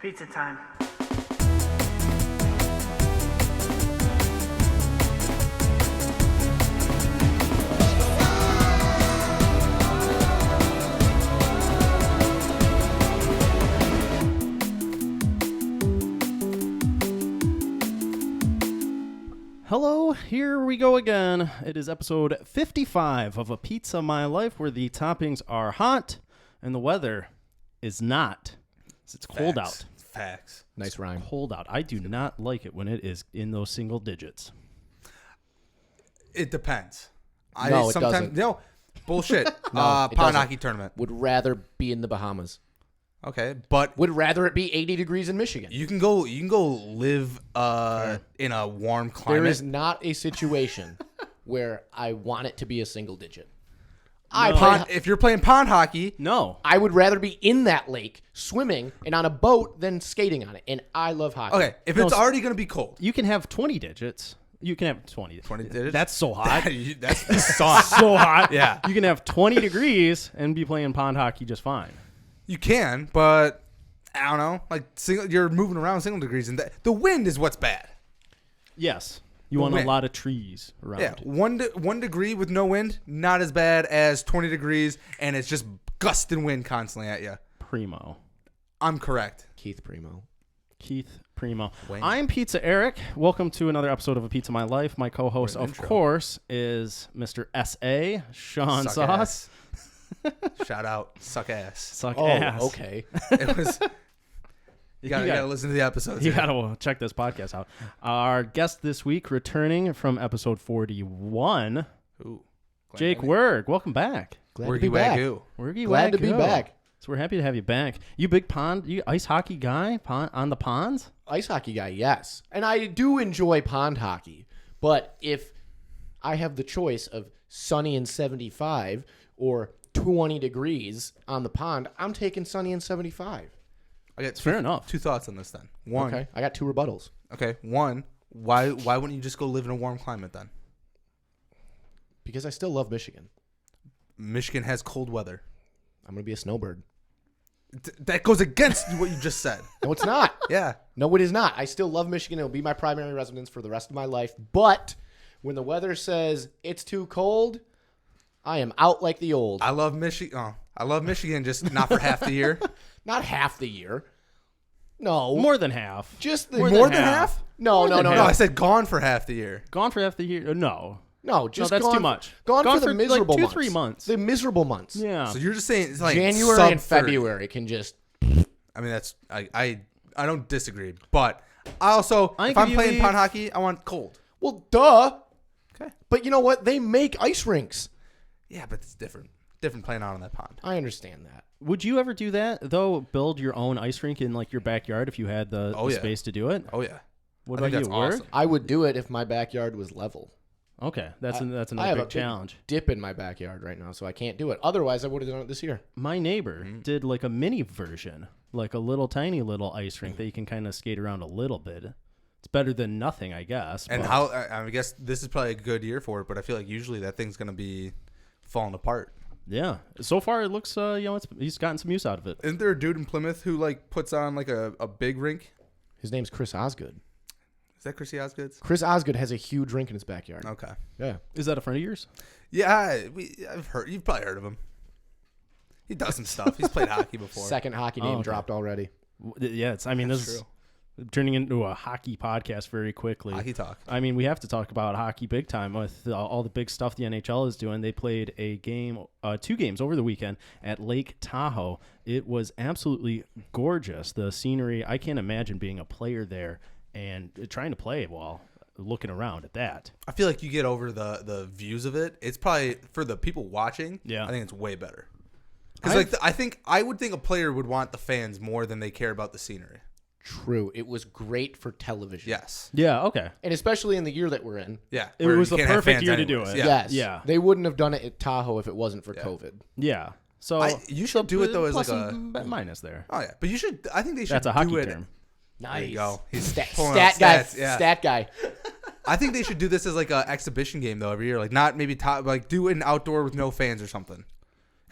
Pizza time. Hello, here we go again. It is episode 55 of A Pizza My Life, where the toppings are hot and the weather is not. It's cold out. Facts. Nice rhyme. Cold out. I do not like it when it is in those single digits. It depends. No, it doesn't. No, bullshit. No, it Pond doesn't. hockey tournament. Would rather be in the Bahamas. Okay, but Would rather it be 80 degrees in Michigan. you can go live in a warm climate. There is not a situation where I want it to be a single digit. If you're playing pond hockey, No. I would rather be in that lake swimming and on a boat than skating on it. And I love hockey. okay, if it's already going to be cold. You can have 20 digits. You can have 20. 20 digits? That's so hot. That's the sun. So hot. Yeah. You can have 20 degrees and be playing pond hockey just fine. You can, but I don't know. Like you're moving around single degrees, and the wind is what's bad. Yes. You want wind. a lot of trees around. Yeah, 1 degree with no wind, not as bad as 20 degrees, and it's just gusting wind constantly at you. Primo. I'm correct. Keith Primo. Keith Primo. Wayne. I'm Pizza Eric. Welcome to another episode of A Pizza My Life. My co-host, What an of intro. course, is Mr. S.A. Sean Suck Sauce. ass. Shout out, suck ass. Suck Oh, ass. okay. It was. You gotta- gotta listen to the episodes. You here. gotta check this podcast out. Our guest this week, returning from episode 41, Ooh, Jake Wirg. Welcome back. Glad Wirgy to be back. Wagyu. Wirgy Glad to be Wagyu. back. So we're happy to have you back. You big pond, you ice hockey guy on the ponds? Ice hockey guy, yes. And I do enjoy pond hockey. But if I have the choice of sunny and 75 or 20 degrees on the pond, I'm taking sunny and 75. I got Fair enough. Two thoughts on this then. One. Okay, I got two rebuttals. Okay. One. Why wouldn't you just go live in a warm climate then? Because I still love Michigan. Michigan has cold weather. I'm going to be a snowbird. That goes against what you just said. No, it's not. Yeah. No, it is not. I still love Michigan. It'll be my primary residence for the rest of my life. But when the weather says it's too cold, I am out like the old. I love Michigan. Oh, I love Michigan, just not for half the year. Not half the year. No. More than half. Just the More than half? No, no, than no, half. No, no. I said gone for half the year. Gone for half the year? No. No, just that's gone too much. Gone Gone for the for, like, miserable 2-3 months. months. The miserable months. Yeah. So you're just saying it's like January sub and 30. February can just. I mean, that's I don't disagree, but I also I if think I'm if you playing leave- pond hockey, I want cold. Well, duh. Okay. But you know what? They make ice rinks. Yeah, but it's different. Different playing out on that pond. I understand that. Would you ever do that, though? Build your own ice rink in like your backyard if you had the Oh, yeah. space to do it? Oh yeah. What I about think you, that's Wirg? awesome. I would do it if my backyard was level. Okay, that's I another have big a big challenge. dip in my backyard right now, so I can't do it. Otherwise, I would have done it this year. My neighbor Mm-hmm. did like a mini version, like a little tiny little ice rink that you can kind of skate around a little bit. It's better than nothing, I guess. And but- how I guess this is probably a good year for it, but I feel like usually that thing's gonna be falling apart. Yeah, so far it looks, he's gotten some use out of it. Isn't there a dude in Plymouth who like puts on like a big rink? His name's Chris Osgood. Is that Chrissy Osgood's? Chris Osgood has a huge rink in his backyard. Okay. Yeah. Is that a friend of yours? Yeah, I've heard. You've probably heard of him. He does some stuff. He's played hockey before. Second hockey name okay. dropped already. Yeah, I mean, That's this is true. turning into a hockey podcast very quickly. Hockey talk. I mean, we have to talk about hockey big time with all the big stuff the NHL is doing. They played a game, 2 games over the weekend at Lake Tahoe. It was absolutely gorgeous. The scenery, I can't imagine being a player there and trying to play while looking around at that. I feel like you get over the views of it. It's probably for the people watching. Yeah. I think it's way better. Because I would think a player would want the fans more than they care about the scenery. True. It was great for television. Yes. Yeah, okay. And especially in the year that we're in. Yeah. It where was you the can't have perfect fans year to do anyways. it. Yeah. Yes. Yeah. They wouldn't have done it at Tahoe if it wasn't for Yeah. COVID. Yeah. So You should do it though as plus like a some minus there. Oh yeah, but you should. I think they should That's a do hockey it. term. Nice. There you go. He's Stat pulling out guy. stats, yeah. Stat guy. I think they should do this as like an exhibition game though every year. Like not maybe top, like do an outdoor with no fans or something.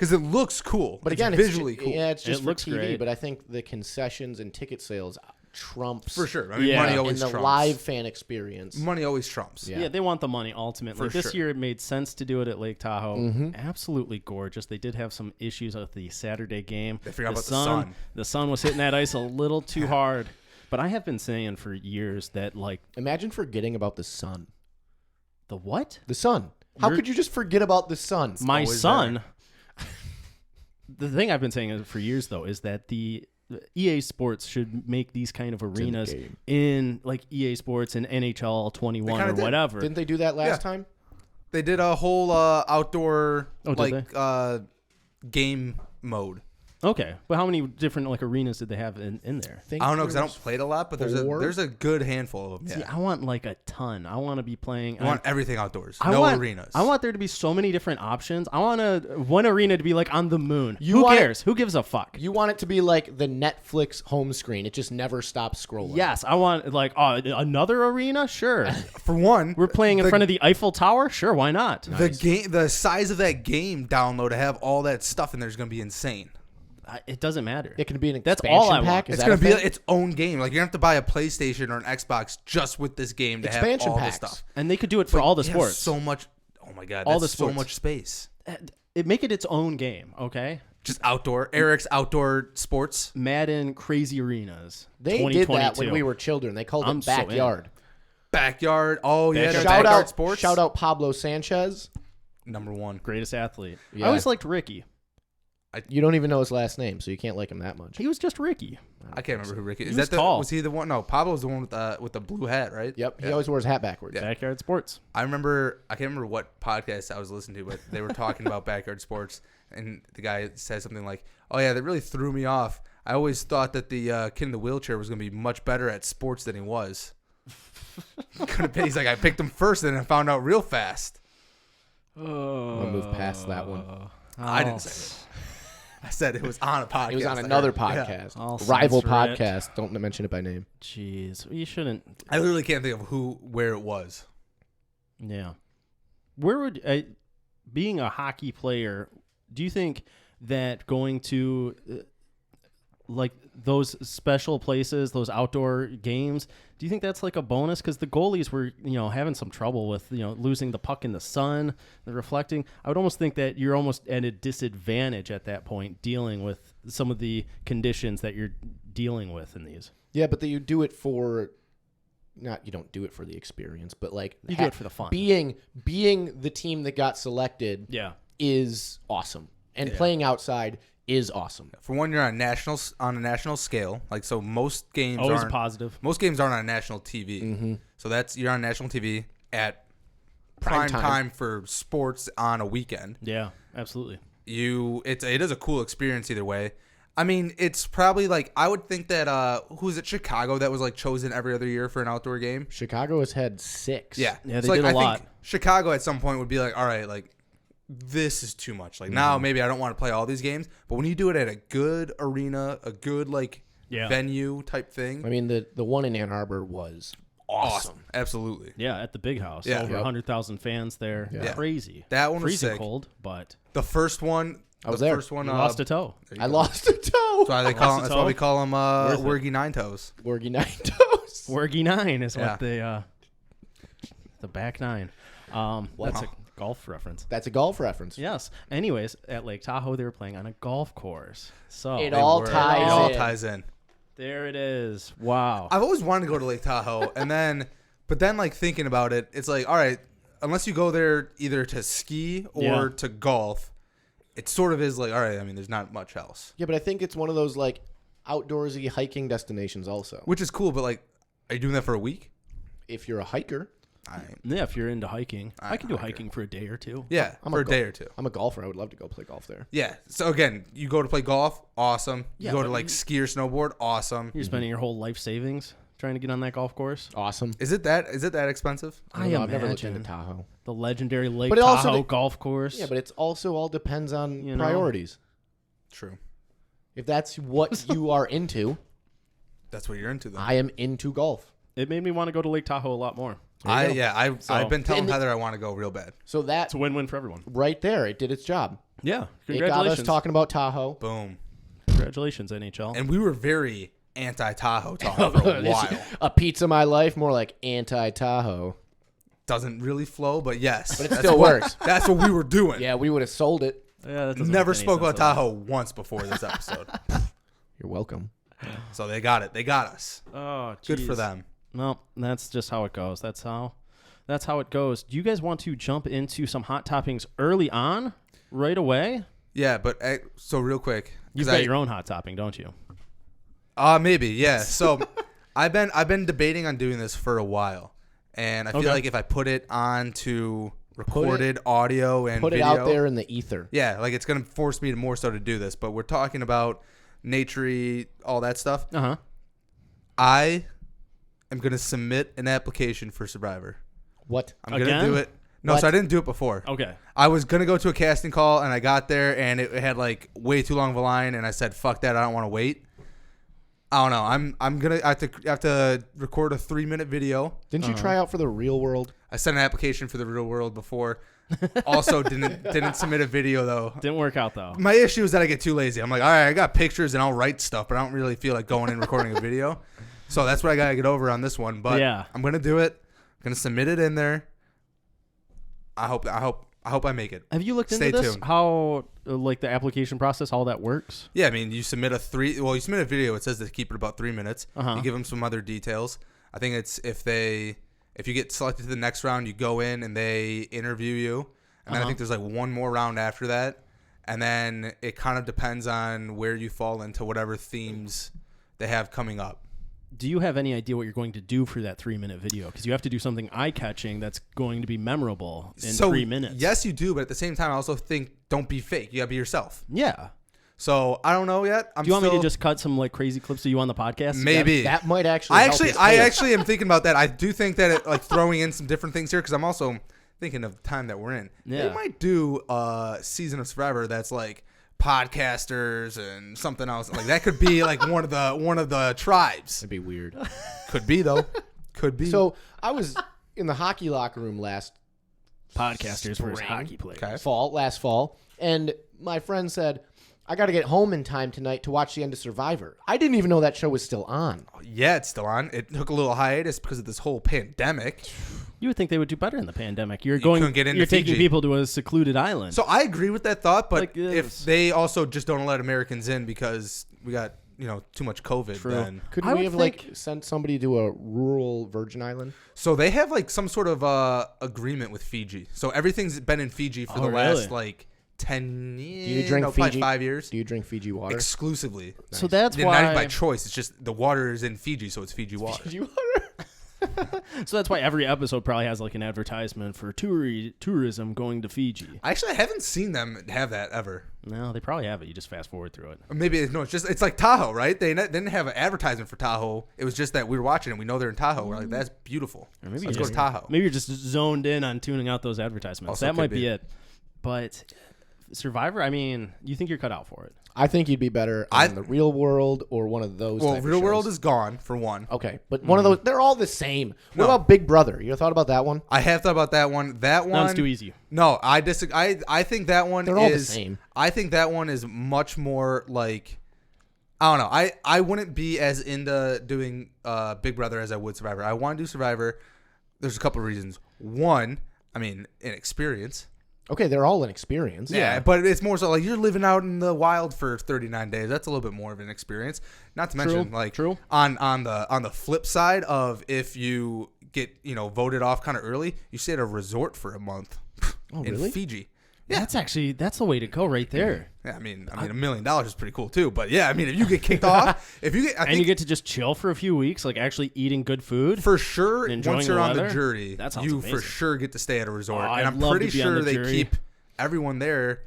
because it looks cool. But It's again, visually cool. Yeah, it's just It for looks TV. great. But I think the concessions and ticket sales trumps For sure. I mean, Yeah. money and always the trumps. live fan experience. Money always trumps. Yeah. Yeah, they want the money ultimately. For This sure. year it made sense to do it at Lake Tahoe. Mm-hmm. Absolutely gorgeous. They did have some issues with the Saturday game. They forgot about the sun. The sun was hitting that ice a little too hard. But I have been saying for years that, like, Imagine forgetting about the sun. the what? The sun. How You're- could you just forget about the sun? My always son. The thing I've been saying for years, though, is that the EA Sports should make these kind of in the arenas game. in like EA Sports and NHL 21 kinda or did. whatever. Didn't they do that last Yeah. time? They did a whole outdoor Oh, did game mode. Okay, but how many different like arenas did they have in there? Think I don't know because I there's don't play it a lot, but there's four? a good handful of them. See, Yeah. I want like a ton. I want to be playing. I want everything outdoors. I No want, arenas. I want there to be so many different options. I want one arena to be like on the moon. You Who want it- cares? Who gives a fuck? You want it to be like the Netflix home screen. It just never stops scrolling. Yes, I want like another arena. Sure, For one, we're playing in front of the Eiffel Tower. Sure, why not? the size of that game download to have all that stuff in there is going to be insane. It doesn't matter. It can be an That's expansion all I pack. want. Is It's that going a to be thing? its own game. Like, you're going to have to buy a PlayStation or an Xbox just with this game to Expansion have all packs. the stuff. And they could do it for all the It has sports. so much. Oh my god, All that's the so sports. much space. It make it its own game. Okay. Just outdoor. Eric's outdoor sports. Madden Crazy Arenas. They did that when 2022. we were children. They called I'm it so in. backyard. Backyard. Oh yeah, Backyard. backyard sports. Shout out Pablo Sanchez. Number one. Greatest athlete. Yeah. I always liked Ricky. You don't even know his last name, so you can't like him that much. He was just Ricky. I can't remember who Ricky is. He was that tall. was he the one? No, Pablo's the one with the blue hat, right? Yep. He Yeah. always wore his hat backwards. Yeah. Backyard sports. I remember. I can't remember what podcast I was listening to, but they were talking about backyard sports, and the guy said something like, "Oh yeah, that really threw me off. I always thought that the kid in the wheelchair was going to be much better at sports than he was." Couldn't be. He's like, I picked him first, and I found out real fast. Oh, I'll move past that one. I didn't say it. I said it was on a podcast. It was on I another heard. Yeah. podcast. I'll Rival censor it. podcast. Don't mention it by name. Jeez, you shouldn't. I literally can't think of where it was. Yeah. Where would being a hockey player? Do you think that going to like those special places, those outdoor games, do you think that's like a bonus? Because the goalies were, having some trouble with, losing the puck in the sun, the reflecting. I would almost think that you're almost at a disadvantage at that point dealing with some of the conditions that you're dealing with in these. Yeah, but you do it for you don't do it for the experience, but like You do it for the fun. Being the team that got selected Yeah. is awesome. And playing outside is awesome. For one, you're on a national scale. Like, so most games Always aren't positive. most games aren't on national TV. Mm-hmm. So you're on national TV at prime time for sports on a weekend. Yeah, absolutely. It is a cool experience either way. I mean, it's probably like, I would think that who's it, Chicago, that was like chosen every other year for an outdoor game. Chicago has had 6. Yeah, they So, like, did a I lot. think Chicago at some point would be like, all right, like, this is too much. Like, now maybe I don't want to play all these games, but when you do it at a good arena, a good like venue type thing, I mean, the one in Ann Arbor was awesome. Absolutely. Yeah, at the big house. Yeah. Over 100,000 fans there. Yeah. Crazy. That one was Freezing sick. cold, but The first one, I was there. First one, you lost a toe. I lost a toe. That's why we call him Worth it. Wirgy Nine Toes. Wirgy 9 toes. Wirgy 9 is Yeah. what they the back 9. That's a golf reference. That's a golf reference. Yes. Anyways, at Lake Tahoe they were playing on a golf course. So It all It ties all in. ties in. there it is. Wow. I've always wanted to go to Lake Tahoe, but then like thinking about it, it's like, all right, unless you go there either to ski or Yeah. to golf, it sort of is like, all right, I mean, there's not much else, Yeah, but I think it's one of those like outdoorsy hiking destinations also. which is cool. But like, are you doing that for a week? If you're a hiker, Yeah, if you're into hiking. I can do hiker. hiking for a day or two. Yeah, I'm for a a day or two. I'm a golfer. I would love to go play golf there. Yeah. So again, you go to play golf, awesome. Yeah, You go to but like ski or snowboard, awesome. You're spending your whole life savings trying to get on that golf course. Awesome. Is it that expensive? I don't know, I've never looked imagine. into Tahoe. The legendary Lake But it also Tahoe de- golf course. Yeah, but it's also all depends on You know? priorities. True. If that's what you are into, That's what you're into, though. I am into golf. it made me want to go to Lake Tahoe a lot more. I've been telling And Heather I want to go real bad. So that It's a win-win for everyone. right there, it did its job. Yeah, It got us congratulations. talking about Tahoe. Boom. Congratulations, NHL. And we were very anti-Tahoe talk for a while. A pizza my life, more like anti-Tahoe. Doesn't really flow, but yes. But it still works. That's what we were doing. Yeah, we would have sold it. Yeah, that doesn't Never make any spoke about sense at all. Tahoe once before this episode. You're welcome. So they got it. They got us. Oh, Good for geez. them. No, that's just how it goes. That's how it goes. Do you guys want to jump into some hot toppings early on, right away? Yeah, but so real quick. You've got your own hot topping, don't you? Maybe, yeah. So I've been debating on doing this for a while. And I feel like if I put it onto recorded audio and Put video, it out there in the ether. yeah, like it's gonna force me to more so to do this. But we're talking about nature-y, all that stuff. Uh-huh. I am gonna submit an application for Survivor. What? I'm gonna Again? do it. No, What? so I didn't do it before. Okay. I was gonna go to a casting call, and I got there, and it had like way too long of a line, and I said, "Fuck that! I don't want to wait." I don't know. I'm gonna have to record a 3-minute video. Didn't you try out for the real world? I sent an application for the real world before. Also didn't submit a video though. Didn't work out, though. My issue is that I get too lazy. I'm like, all right, I got pictures and I'll write stuff, but I don't really feel like going and recording a video. So that's what I gotta get over on this one. But Yeah. I'm gonna do it. I'm gonna submit it in there. I hope I make it. Have you looked Stay into this? tuned. How, like, the application process, how that works? Yeah, I mean, you submit a video. It says to keep it about 3 minutes. Uh-huh. You give them some other details. I think it's if you get selected to the next round, you go in and they interview you, and then I think there's like one more round after that, and then it kind of depends on where you fall into whatever themes they have coming up. Do you have any idea what you're going to do for that 3-minute video? Because you have to do something eye-catching that's going to be memorable in 3 minutes. Yes, you do, but at the same time, I also think don't be fake. You gotta be yourself. Yeah. So I don't know yet. Do you want me to just cut some like crazy clips of you on the podcast? maybe That might actually. I help actually his I case. actually am thinking about that. I do think that like throwing in some different things here because I'm also thinking of the time that we're in. Yeah. They might do a season of Survivor that's like podcasters and something else. Like that could be like one of the tribes. That'd be weird. Could be though. Could be. So I was in the hockey locker room last Podcasters versus Spring. hockey players. Okay. last fall, and my friend said, I got to get home in time tonight to watch the end of Survivor. I didn't even know that show was still on. yeah, it's still on. It took a little hiatus because of this whole pandemic. You would think they would do better in the pandemic. You're couldn't get into You're taking Fiji. people to a secluded island. So I agree with that thought, but Like, if they also just don't let Americans in because we got too much COVID, True. then Couldn't I we would have like sent somebody to a rural Virgin Island? so they have like some sort of agreement with Fiji. So everything's been in Fiji for Oh, the really? last like 10 years. Do you drink probably Fiji? 5 years. Do you drink Fiji water? Exclusively. So that's Yeah, not even by why. choice. It's just the water is in Fiji, so it's Fiji water. Fiji water? So that's why every episode probably has like an advertisement for tourism going to Fiji. Actually, I haven't seen them have that ever. No, they probably have it. You just fast forward through it. Or maybe it's like Tahoe, right? They didn't have an advertisement for Tahoe. It was just that we were watching it. We know they're in Tahoe. We're like, that's beautiful. Or maybe Let's you go to just- Tahoe. Maybe you're just zoned in on tuning out those advertisements. Also That could might be. be it. But Survivor, I mean, you think you're cut out for it? I think you'd be better on the real world or one of those. Well, type of Real World shows. is gone for one. Okay, but one of those, they're all the same. What No. about Big Brother? You ever thought about that one? I have thought about that one. That one. That's too easy. No, I disagree. I think that one They're is. all the same. I think that one is much more like. I don't know. I wouldn't be as into doing Big Brother as I would Survivor. I want to do Survivor. There's a couple of reasons. One, I mean, inexperience. Okay, they're all an experience. Yeah, but it's more so like you're living out in the wild for 39 days. That's a little bit more of an experience. Not to mention, like, true. on the flip side of if you get voted off kind of early, you stay at a resort for a month Oh, in really? Fiji. That's the way to go right there. Yeah, I mean, $1 million is pretty cool too. But yeah, I mean, if you get kicked off, I And think you get to just chill for a few weeks, like actually eating good food. for sure enjoying once you're the on the weather? jury, That sounds you for amazing. sure get to stay at a resort. Oh, and I'd I'm love pretty to be on sure the they jury. keep everyone there.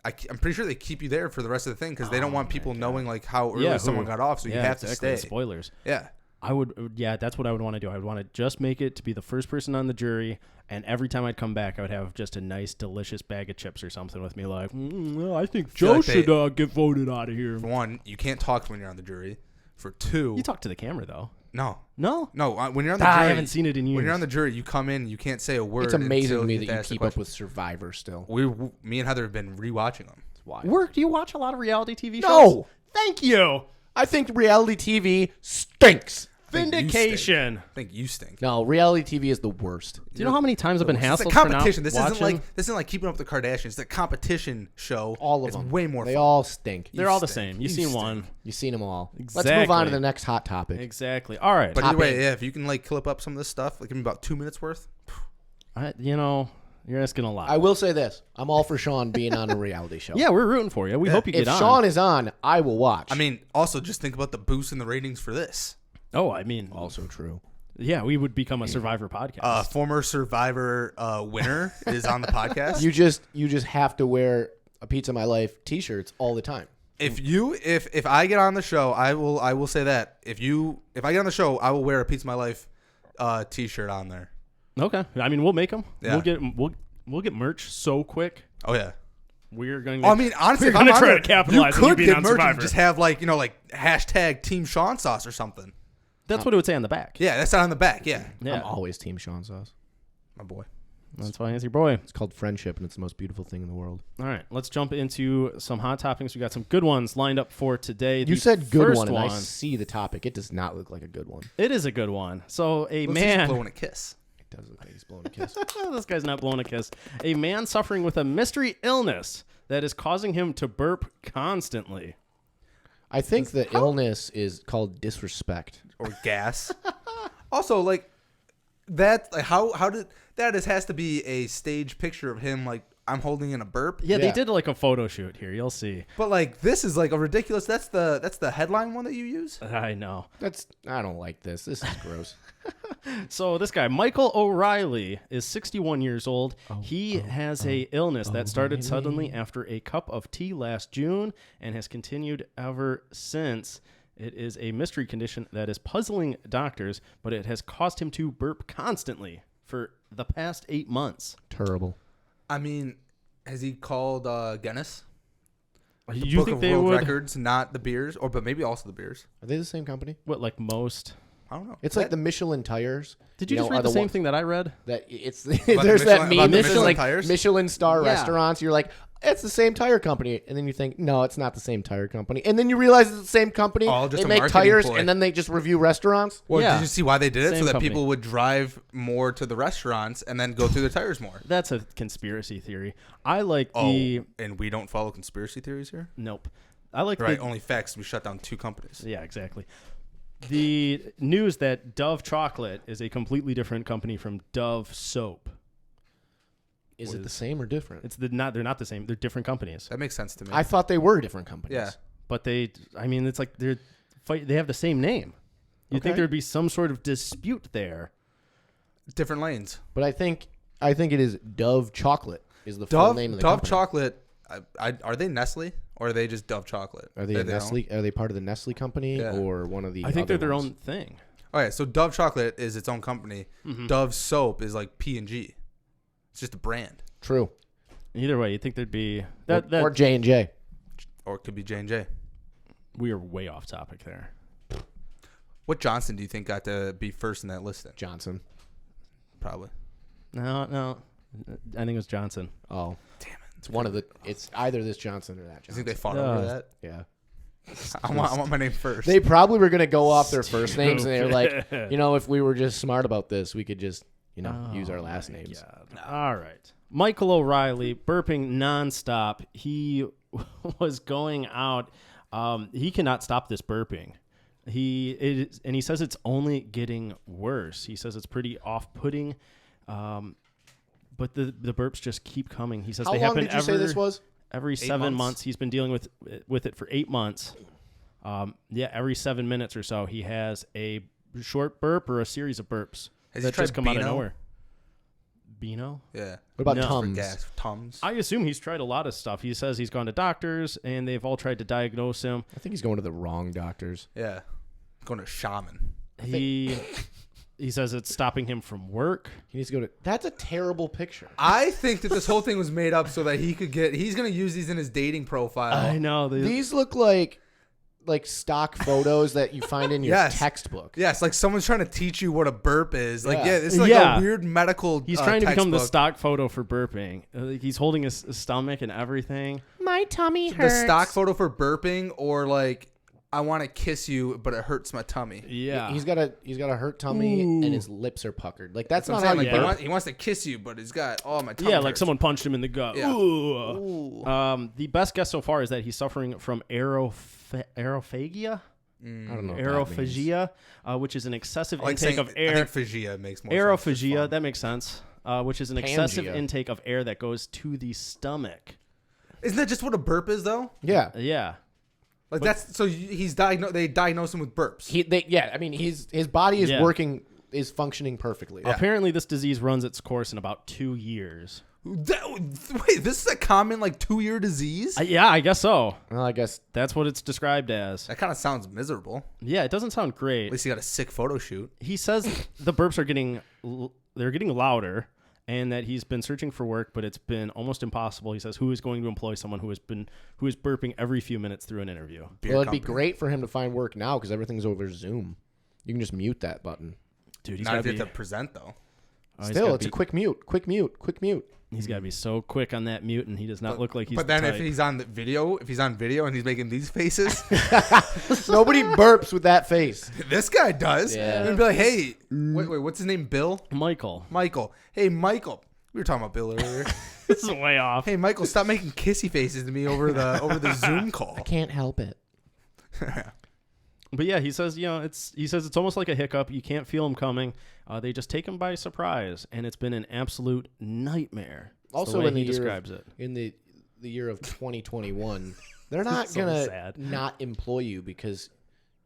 I'm pretty sure they keep you there for the rest of the thing because they don't want people knowing like how early someone got off, so you have to stay. Spoilers. Yeah. I would, that's what I would want to do. I would want to just make it to be the first person on the jury, and every time I'd come back, I would have just a nice, delicious bag of chips or something with me. Like, well, I think feel Joe like should get voted out of here. For one, you can't talk when you're on the jury. For two, You talk to the camera though. No. No? No, when you're on the jury, I haven't seen it in years. When you're on the jury, you come in, you can't say a word. It's amazing until to me you that you ask the keep up question. with Survivor still. Me and Heather have been rewatching them. It's wild. Wirg, do you watch a lot of reality TV shows? No. Thank you. I think reality TV stinks. Vindication. I think you stink. No, reality TV is the worst. Do you know how many times I've been It's a hassled competition. for This not isn't watching? like Keeping Up with the Kardashians. It's a competition show. All of it's them. way more They fun. all stink. They're all the stink. same. You've You seen stink. one. You've seen them all. Let's move Exactly. on to the next hot topic. Exactly. All right. But Top either way, eight. yeah, if you can like clip up some of this stuff, like give me about 2 minutes worth. You're asking a lot. I will say this. I'm all for Sean being on a reality show. Yeah, we're rooting for you. We hope you If get on. Sean is on, I will watch. I mean, also just think about the boost in the ratings for this. Oh, I mean, also true. yeah, we would become a Survivor podcast. Former Survivor winner is on the podcast. You just have to wear a Pizza My Life t-shirts all the time. If I get on the show, I will say that if I get on the show, I will wear a Pizza My Life t-shirt on there. Okay. I mean, we'll make them. Yeah. We'll get merch so quick. Oh yeah. We're going to I mean, honestly, we're if I'm gonna on try there, to capitalize you on you could being get on merch Survivor. and just have like hashtag Team Sean Sauce or something. That's what it would say on the back. Yeah, that's not on the back. Yeah, Yeah. I'm always Team Sean Sauce. my boy. That's why he's your boy. It's called friendship, and it's the most beautiful thing in the world. All right, let's jump into some hot topics. We got some good ones lined up for today. You The said good first one, and I see the topic. It does not look like a good one. It is a good one. So a Looks like he's man. blowing a kiss. It does look like he's blowing a kiss. This guy's not blowing a kiss. A man suffering with a mystery illness that is causing him to burp constantly. I think the illness is called disrespect. Or gas. Also, like that. Like, how did that? Has to be a stage picture of him. Like I'm holding in a burp. Yeah, they Yeah. did like a photo shoot here. You'll see. But like this is like a ridiculous. That's the headline one that you use. I know. I don't like this. This is gross. So this guy, Michael O'Reilly, is 61 years old. He has a illness that started suddenly after a cup of tea last June and has continued ever since. It is a mystery condition that is puzzling doctors, but it has caused him to burp constantly for the past 8 months. Terrible. I mean, has he called Guinness? The You Book think of they World would? Records, not the beers, but maybe also the beers. Are they the same company? What, like most? I don't know. It's like the Michelin tires. Did you know, just are read the same one- thing that I read? That it's the there's that Michelin- about meme the that's Michelin like tires? Michelin star Yeah. restaurants. You're like, it's the same tire company, and then you think, no, it's not the same tire company, and then you realize it's the same company. Oh, just they a make marketing tires, ploy. and then they just review restaurants. Well, Yeah. did you see why they did it? Same So that company. people would drive more to the restaurants and then go through their tires more. That's a conspiracy theory. I like Oh, the... and we don't follow conspiracy theories here? Nope. I like Right, the... only facts. We shut down 2 companies. Yeah, exactly. The news that Dove Chocolate is a completely different company from Dove Soap. Is it the same or different? They're not the same. They're different companies. That makes sense to me. I thought they were different companies. yeah. But they it's like they have the same name. You'd think Okay. there'd be some sort of dispute there. Different lanes. But I think it is Dove Chocolate is the full name of the Dove company. Chocolate, are they Nestle or are they just Dove Chocolate? Are they They're a their Nestle? Are they part of the Nestle company Yeah. or one of the? I think they're other their ones? own thing. own? Okay, so Dove Chocolate is its own company. Mm-hmm. Dove Soap is like P&G. It's just a brand. True. Either way, you'd think there'd be Or J&J. Or it could be J&J. we are way off topic there. What Johnson do you think got to be first in that listing? Johnson. Probably. No. I think it was Johnson. Oh, Damn it. it's one of the. It's either this Johnson or that You Johnson. think they fought over that? Yeah. I want my name first. They probably were going to go off their first names, and they're like, if we were just smart about this, we could just, use our last names. God. All right. Michael O'Reilly burping nonstop. He was going out. He cannot stop this burping. And he says it's only getting worse. He says it's pretty off-putting. But the burps just keep coming. He says How they long happen did you say this was? every 7 months? months. He's been dealing with it for 8 months. Every 7 minutes or so, he has a short burp or a series of burps Has he that just tried come out of Beano? nowhere. Beano? Yeah. What about No. For Tums? gas. Tums. I assume he's tried a lot of stuff. He says he's gone to doctors, and they've all tried to diagnose him. I think he's going to the wrong doctors. Yeah. Going to shaman. He says it's stopping him from work. He needs to go to. That's a terrible picture. I think that this whole thing was made up so that he's going to use these in his dating profile. I know. These look like like stock photos that you find in your textbook. Yes, like someone's trying to teach you what a burp is. Like, Yeah. this is like a weird medical. He's trying to become the textbook. stock photo for burping. He's holding his stomach and everything. My tummy hurts. The stock photo for burping, or like, I want to kiss you, but it hurts my tummy. Yeah, He's got a hurt tummy and his lips are puckered. Like that's not That's how what I'm you saying. burp. Like, he wants to kiss you, but he's got my tummy. yeah, like hurts. someone punched him in the gut. Yeah. Ooh. The best guess so far is that he's suffering from aerophagia. I don't know. What that means. Aerophagia, which is an excessive Like intake saying, of air. I think phagia makes more sense. Aerophagia, that makes sense. Which is an excessive Pangea. intake of air that goes to the stomach. Isn't that just what a burp is, though? Yeah. Yeah. Like that's so he's diagnosed. They diagnose him with burps. I mean, his body is Yeah. is functioning perfectly. Apparently, this disease runs its course in about 2 years. Wait, this is a common 2-year disease? Yeah, I guess so. Well, I guess That's what it's described as. That kind of sounds miserable. Yeah, it doesn't sound At great. least he got a sick photo shoot. He says the burps are getting louder, and that he's been searching for work, but it's been almost impossible. He says, "Who is going to employ someone who is burping every few minutes through an interview?" Beer well, it'd be company. great for him to find work now because everything's over Zoom. You can just mute that button. Dude, he's Not got if you to have be. to present though. Still, it's a quick mute. Quick mute. He's got to be so quick on that mute, and he does not look like he's. But the then type. if he's on video and he's making these faces, Nobody burps with that face. this guy does. Yeah. And be like, hey, wait, what's his name? Bill? Michael, Michael. Hey, Michael. We were talking about Bill earlier. this is way off. Hey, Michael, stop making kissy faces to me over the Zoom call. Can't help it. But yeah, he says, it's almost like a hiccup. You can't feel him coming. They just take him by surprise, and it's been an absolute nightmare. That's Also, the way in the he year describes it. In the year of 2021, they're not So gonna sad. not employ you because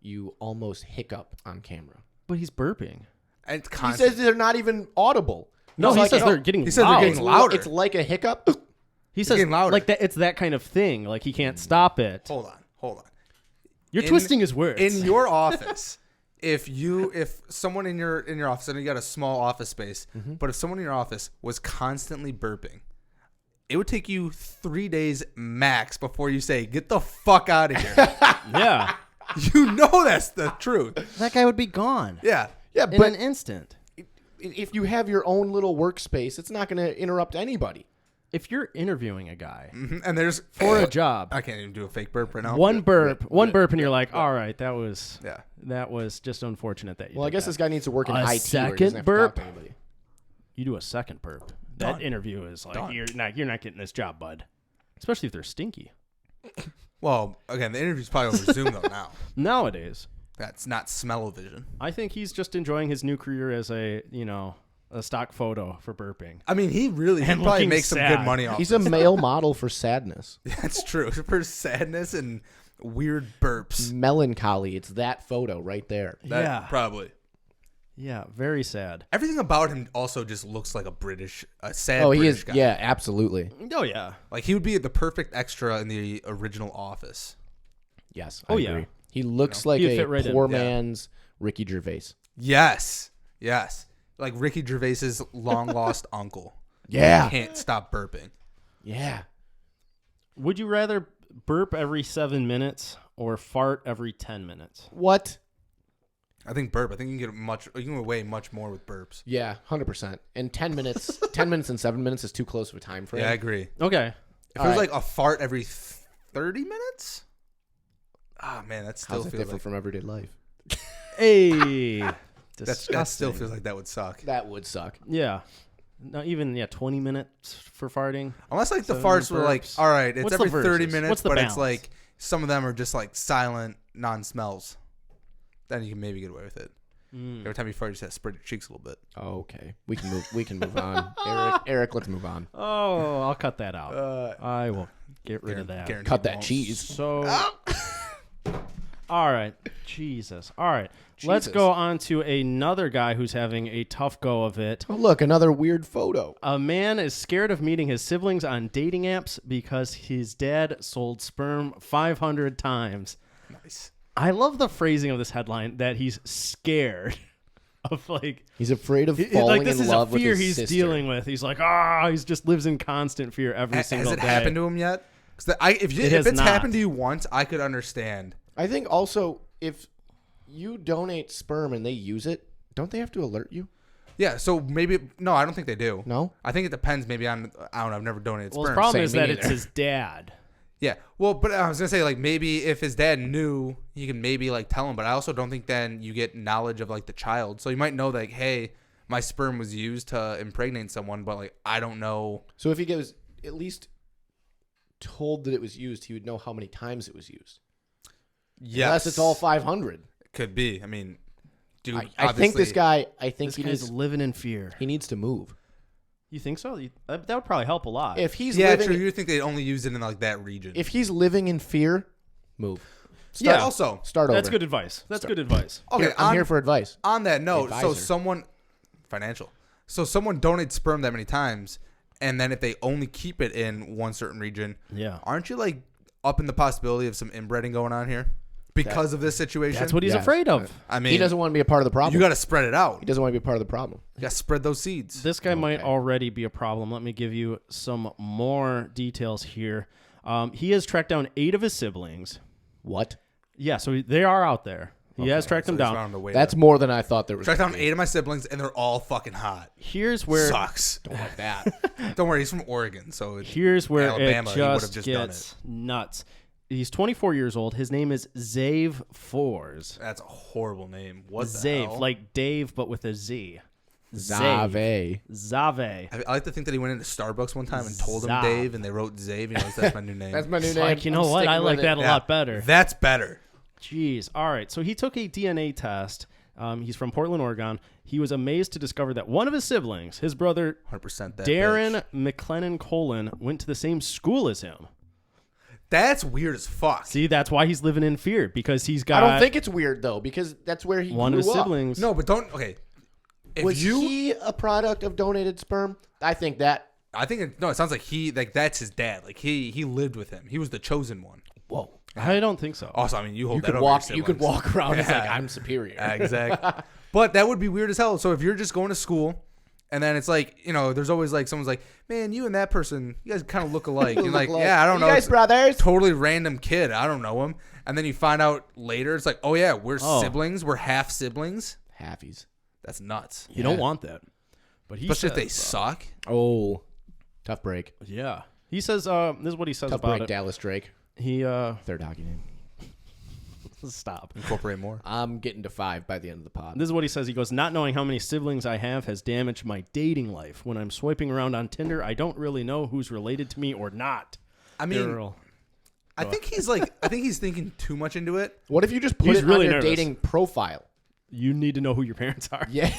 you almost hiccup on camera. But he's burping. And it's He constant. says they're not even audible. No, It's he like says a- they're getting he said they're loud. getting louder. It's like a hiccup. He says getting louder. like that. It's that kind of thing. Like he can't stop it. Hold on. You're In- twisting his words. In your office, if someone in your office, and you got a small office space, but if someone in your office was constantly burping, it would take you 3 days max before you say, "Get the fuck out of here." yeah, You know that's the truth. that guy would be gone. Yeah. Yeah, in but an instant. if you have your own little workspace, it's not going to interrupt anybody. If you're interviewing a guy And there's for a job, I can't even do a fake burp right now. one burp, and you're like, all right, that was just unfortunate that you. Well, I did guess that. this guy needs to work in A IT. second where he doesn't have to burp? talk to anybody. You do a second burp. That Done. interview is like Done. you're not getting this job, bud. Especially if they're stinky. Well, again, the interview's probably over Zoom though now. Nowadays, That's not smell-o-vision. I think he's just enjoying his new career as a stock photo for burping. I mean, he And probably looking makes some sad. good money off He's a male model for sadness. That's true. For sadness and weird burps. Melancholy. It's that photo right there. That- Yeah. Probably. Yeah, very sad. Everything about him also just looks like a sad Oh, he British is. guy. Yeah, absolutely. Oh yeah. Like he would be the perfect extra in the original Office. Yes. Oh, I yeah. agree. He looks like He'd a fit right in. poor Yeah. man's Ricky Gervais. Yes. Like Ricky Gervais's long lost uncle. Yeah. Can't stop burping. Yeah. Would you rather burp every 7 minutes or fart every 10 minutes? What? I think burp. I think you can get away much more with burps. Yeah, 100%. And 10 minutes, 10 minutes and 7 minutes is too close of a time frame. Yeah, I agree. Okay. If All it was right. like a fart every 30 minutes, man, that still How's it feels different like from everyday life? Hey. that still feels like that would suck. That would suck. Yeah. Not even 20 minutes for farting. Unless like the So farts were like, burps. all right, it's What's the every 30 versus? minutes, What's the but balance? it's like some of them are just like silent non-smells. Then you can maybe get away with it. Every time you fart, you just have to spread your cheeks a little bit. Okay. We can move on. Eric, let's move on. Oh, I'll cut that out. I will get rid of that. Guaranteed Cut that won't. cheese. So, all right. Jesus. All right. Let's Jesus. go on to another guy who's having a tough go of it. Oh, look, another weird photo. A man is scared of meeting his siblings on dating apps because his dad sold sperm 500 times. Nice. I love the phrasing of this headline that he's scared of like He's afraid of falling this in is love a with fear his he's sister. dealing with. He's like, he just lives in constant fear every Has single it day. happened to him yet? Because if has it's not. happened to you once, I could understand. I think also if you donate sperm and they use it, don't they have to alert you? Yeah, so maybe no, I don't think they do. No? I think it depends maybe on I don't know, I've never donated Well, the sperm. problem Same, is me that neither. it's his dad. Yeah. Well, but I was going to say like maybe if his dad knew, he can maybe like tell him, but I also don't think then you get knowledge of like the child. So you might know like, hey, my sperm was used to impregnate someone, but like I don't know. So if he was at least told that it was used, he would know how many times it was used. Yes. Unless it's all 500. Could be. I mean, dude, I think this obviously- guy, I think This he guy's needs, living in fear. he needs to move. You think so? That would probably help a lot. If he's Yeah, living, true. You think they only use it in like that region? if he's living in fear, move. Yeah. Also, Start over. That's good advice. That's good advice. okay, Here, I'm here for advice. on that note, so Advisor. someone donates sperm that many times, and then if they only keep it in one certain region, Yeah. aren't you like up in the possibility of some inbreeding going on here because of this situation? That's what he's Yes. afraid of. I mean. He doesn't want to be a part of the problem. You got to spread it out. he doesn't want to be a part of the problem. You got to spread those seeds. This guy might already be a problem. Let me give you some more details here. He has tracked down 8 of his siblings. What? Yeah, so they are out there. He has tracked them So he's down. found a way That's to- more than I thought there was. tracked gonna down be. 8 of my siblings, and they're all fucking hot. Here's where Sucks. Don't like that. Don't worry, he's from Oregon, so it's Here's where Alabama, it he would've just just done gets nuts. He's 24 years old. His name is Zave Fours. that's a horrible name. What the Zave, hell? like Dave, but with a Z. Zave. Zave. I like to think that he went into Starbucks one time and told him Zav. Dave, and they wrote Zave. He knows that's my new name. That's my new It's name. like, you know I'm what? I sticking like with that it. a lot better. That's better. Jeez. All right. So he took a DNA test. He's from Portland, Oregon. He was amazed to discover that one of his siblings, his brother 100% that Darren bitch. McLennan Colin, went to the same school as him. That's weird as fuck. See, that's why he's living in fear, because he's got I don't think it's weird though, because that's where he one grew of his up. siblings. No, but don't. Okay. If Was you, he a product of donated sperm? I think that. I think it sounds like that's his dad. Like he lived with him. He was the chosen one. Whoa. I don't think so. Also, I mean, you hold You that could over walk. your You could siblings. walk around. It's like Yeah. I'm superior. Exactly. But that would be weird as hell. So if you're just going to school, and then it's like, there's always like someone's like, man, you and that person, you guys kind of look alike. You're like, yeah, I don't know. You guys It's brothers? totally random kid. I don't know him. And then you find out later, it's like, oh yeah, we're Oh. siblings. We're half siblings. Halfies. That's nuts. You don't want that. But he Especially if they says, suck. Oh, tough break. yeah. He says, this is what he says Tough about break. it. Dallas Drake. He, Third hockey name. stop. Incorporate more. I'm getting to 5 by the end of the pod. This is what he says. He goes, not knowing how many siblings I have has damaged my dating life. When I'm swiping around on Tinder, I don't really know who's related to me or not. I mean, Girl. I think he's thinking too much into it. What if you just put He's it really on your nervous. dating profile? You need to know who your parents are. Yeah.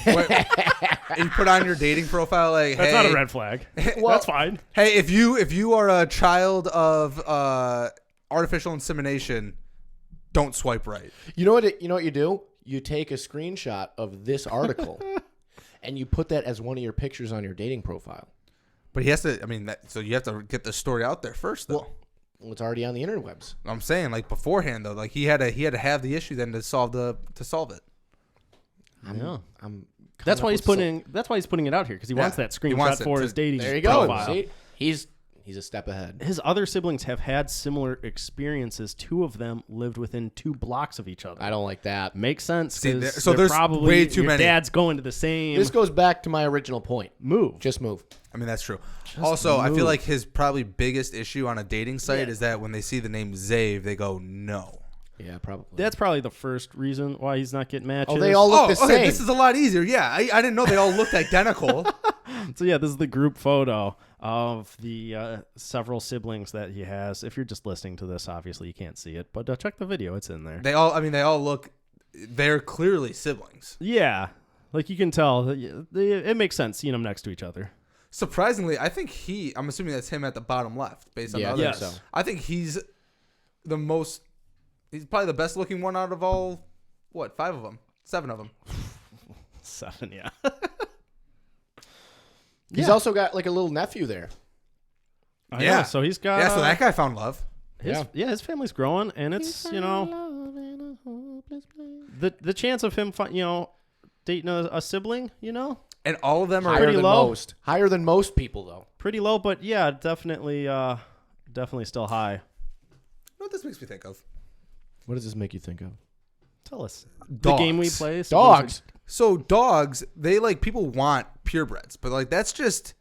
You put on your dating profile like, That's hey, not a red flag. That's fine. hey, if you are a child of artificial insemination, don't swipe right. You know what you do? You take a screenshot of this article and you put that as one of your pictures on your dating profile. But he has to. I mean, so you have to get the story out there first, though. Well, it's already on the interwebs. I'm saying, like beforehand, though, like he had to have the issue then to solve it. Yeah. I'm That's why he's coming up That's why he's putting it out here, because he wants that He wants screenshot it for to- his dating with, there you go. profile. See? He's a step ahead. His other siblings have had similar experiences. 2 of them lived within 2 blocks of each other. I don't like that. Makes sense. See, 'cause so they're there's probably way too your many. Dad's going to the same This goes back to my original point. move. Just move. I mean, that's true. Also, I move. feel like his probably biggest issue on a dating site Yeah. is that when they see the name Zave, they go, no. Yeah, probably. That's probably the first reason why he's not getting matches. Oh, they all look the okay, same. this is a lot easier. Yeah, I didn't know they all looked identical. So yeah, this is the group photo of the several siblings that he has. If you're just listening to this, obviously you can't see it, but check the video; it's in there. They all look. They're clearly siblings. Yeah, like you can tell, it makes sense seeing them next to each other. Surprisingly, I think I'm assuming that's him at the bottom left, based on the Yeah, others. Yes. so. I think he's he's probably the best looking one out of all, 5 of them? 7 of them. 7, yeah. He's also got like a little nephew there. I Yeah. know, so he's got. Yeah, so that guy found love. His family's growing, and it's the chance of him dating a sibling, And all of them are Higher Pretty than low. most. Higher than most people though. pretty low, but yeah, definitely still high. You know what this makes me think of? What does this make you think of? Tell us. Dogs. The game we play. Dogs. So dogs, they like people want purebreds, but like that's just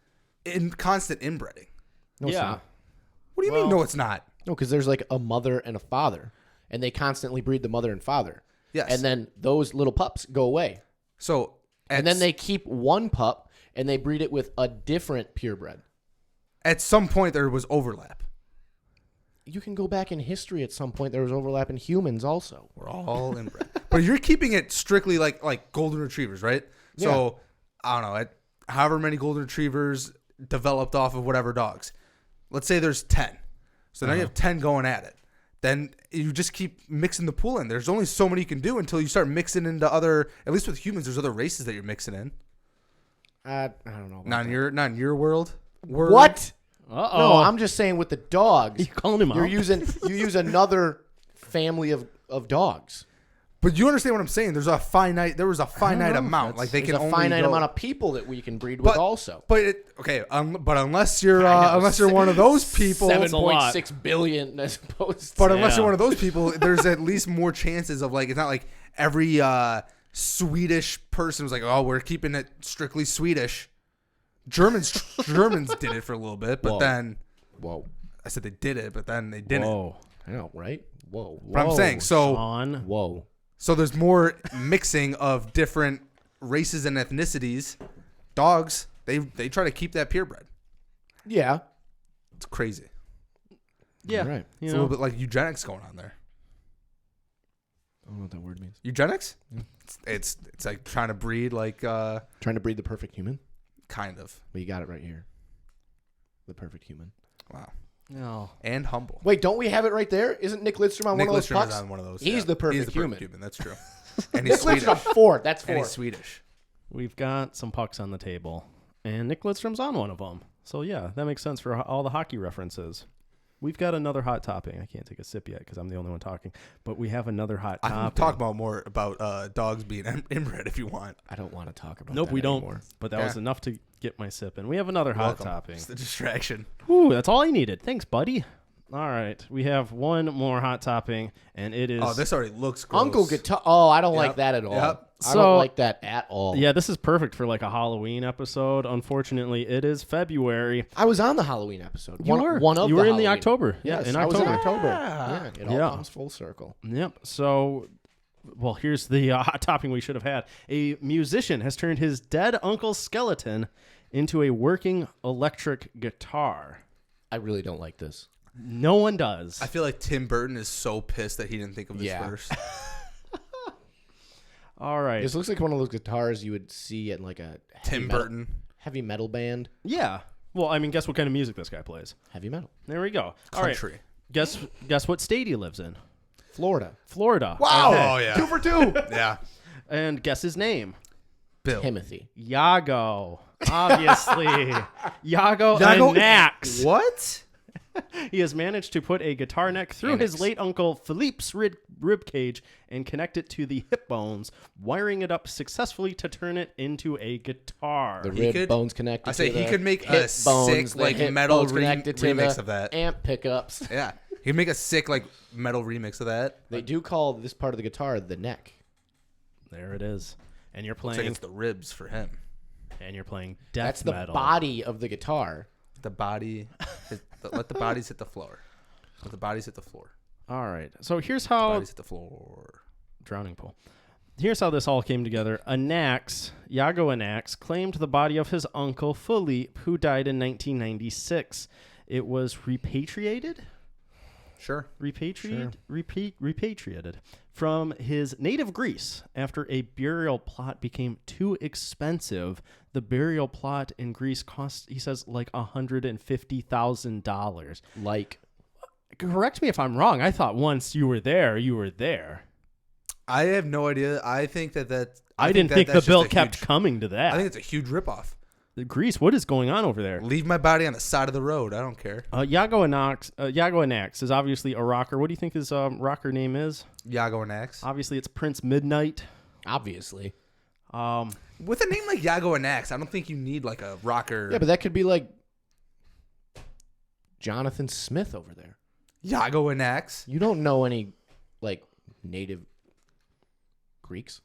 constant inbreeding. No, it's Yeah. not. What do you mean? No, it's not. No, because there's like a mother and a father, and they constantly breed the mother and father. Yes. And then those little pups go away. So And then they keep one pup, and they breed it with a different purebred. at some point there was overlap. You can go back in history at some point. There was overlap in humans also. We're all inbred, but you're keeping it strictly like golden retrievers, right? So I don't know, however many golden retrievers developed off of whatever dogs. Let's say there's 10. So now you have 10 going at it. Then you just keep mixing the pool in. There's only so many you can do until you start mixing into other. At least with humans, there's other races that you're mixing in. I don't know. Not in your world. What? Uh-oh. No, I'm just saying with the dogs. You calling him You're out? you use another family of dogs. But you understand what I'm saying? There was a finite amount. Like they There's can a only finite go, amount of people that we can breed with also. But unless you're one of those people, 7.6 billion as opposed to. but unless you're one of those people, there's at least more chances of like it's not like every Swedish person was like, oh, we're keeping it strictly Swedish. Germans did it for a little bit, but then I said they did it, but then they didn't. Whoa. I know, right? Whoa. But I'm saying so. Sean. Whoa. So there's more mixing of different races and ethnicities. Dogs, they try to keep that purebred. Yeah. It's crazy. Yeah. Right. You It's a know, little bit like eugenics going on there. I don't know what that word means. Eugenics? It's like trying to breed like Trying to breed the perfect human? kind of. Well, you got it right here. The perfect human. Wow. no. And humble. Wait, don't we have it right there? Isn't Nick Lidstrom on Nick one of those Lidstrom is pucks? on one of those. He's the perfect human. That's true. And Nick he's Swedish. Lidstrom, 4. That's 4. And he's Swedish. We've got some pucks on the table, and Nick Lidstrom's on one of them. So, yeah, that makes sense for all the hockey references. We've got another hot topping. I can't take a sip yet because I'm the only one talking. But we have another hot I topping. can talk about more about dogs being inbred if you want. I don't want to talk about Nope, that we don't. anymore. But that Yeah. was enough to get my sip. And we have another hot Welcome. topping. It's the distraction. Whew, that's all I needed. Thanks, buddy. All right. We have one more hot topping, and it is... Oh, this already looks gross. Uncle Guitar. Oh, I don't Yep. like that at all. Yep. I So- don't like that at all. Yeah, this is perfect for like a Halloween episode. Unfortunately, it is February. I was on the Halloween episode. You were. One of you the were in the Halloween. October. Yes, Yeah, in I was in October. October. Yeah, it all Yeah. comes full circle. Yep. So, well, here's the hot topping we should have had. A musician has turned his dead uncle's skeleton into a working electric guitar. I really don't like this. No one does. I feel like Tim Burton is so pissed that he didn't think of this Yeah. first. All right. This looks like one of those guitars you would see at like a Tim Burton. heavy metal band. Yeah. Well, I mean, guess what kind of music this guy plays? Heavy metal. There we go. All right. Country. Guess what state he lives in? Florida. Florida. Wow. Okay. Oh, yeah. 2 for 2. Yeah. And guess his name. Bill. Timothy. Yago. Obviously. Yago Yago- Anax. What? He has managed to put a guitar neck through his late uncle Philippe's rib cage and connect it to the hip bones, wiring it up successfully to turn it into a guitar. The He rib could- bones connected I say to he the could make hip a sick, bones, the like, hip metal bones connected to remix the of that. amp pickups. Yeah. He could make a sick like metal remix of that. They do call this part of the guitar the neck. There it is. And you're Looks like playing it's the ribs for him. death That's the metal. body of the guitar. The body. Let the bodies hit the floor. Let the bodies hit the floor. All right. So here's how Bodies hit the floor. drowning pool. Here's how this all came together. Yago Anax claimed the body of his uncle Philippe, who died in 1996. It was repatriated from his native Greece after a burial plot became too expensive. The burial plot in Greece cost, he says, like $150,000. Like, Correct me if I'm wrong. I thought once you were there, you were there. I have no idea. I think that I didn't think the that's bill just a kept huge- coming to that. I think it's a huge ripoff. Greece, what is going on over there? Leave my body on the side of the road. I don't care. Yago Anax is obviously a rocker. What do you think his rocker name is? Yago and Axe. Obviously, it's Prince Midnight. obviously. With a name like Yago and Axe, I don't think you need like a rocker. Yeah, but that could be like Jonathan Smith over there. Yago and Axe. You don't know any like native Greeks.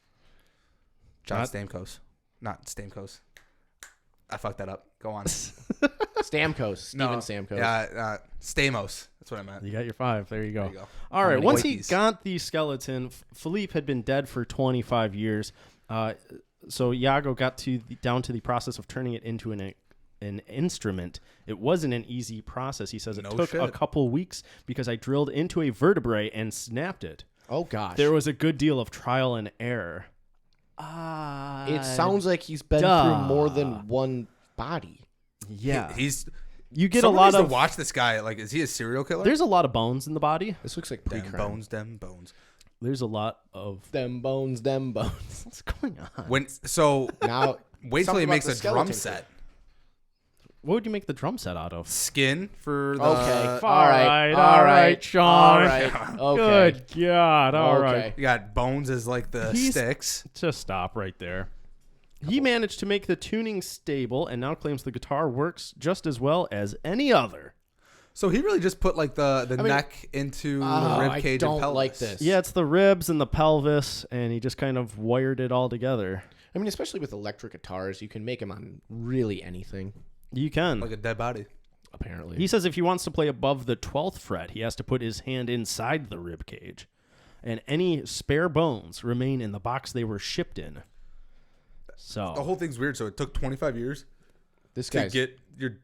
John Stamkos. Not Stamkos. I fucked that up. Go on. Stamkos. Steven Stamkos. Yeah, Stamos. That's what I meant. You got your 5. There you go. There you go. All right. Once he Oikies. got the skeleton, Philippe had been dead for 25 years. So Iago got down to the process of turning it into an instrument. It wasn't an easy process. He says it took a couple weeks because I drilled into a vertebrae and snapped it. Oh, gosh. There was a good deal of trial and error. It sounds like he's been through more than one body. Yeah. You get a lot of... to watch this guy. Like, is he a serial killer? There's a lot of bones in the body. This looks like Them pre-crime. bones. There's a lot of... Them bones. What's going on? Now, wait till he something makes about a the drum skeleton set. What would you make the drum set out of? Skin for the... Okay. All right, Sean. All right. Okay. Good God. All right. You got bones as like the sticks. Just stop right there. He managed to make the tuning stable and now claims the guitar works just as well as any other. So he really just put like the neck into the rib cage and pelvis. I don't like this. Yeah, it's the ribs and the pelvis, and he just kind of wired it all together. I mean, especially with electric guitars, you can make them on really anything. You can. Like a dead body. Apparently. He says if he wants to play above the 12th fret, he has to put his hand inside the rib cage. And any spare bones remain in the box they were shipped in. So The whole thing's weird. So it took 25 years to get your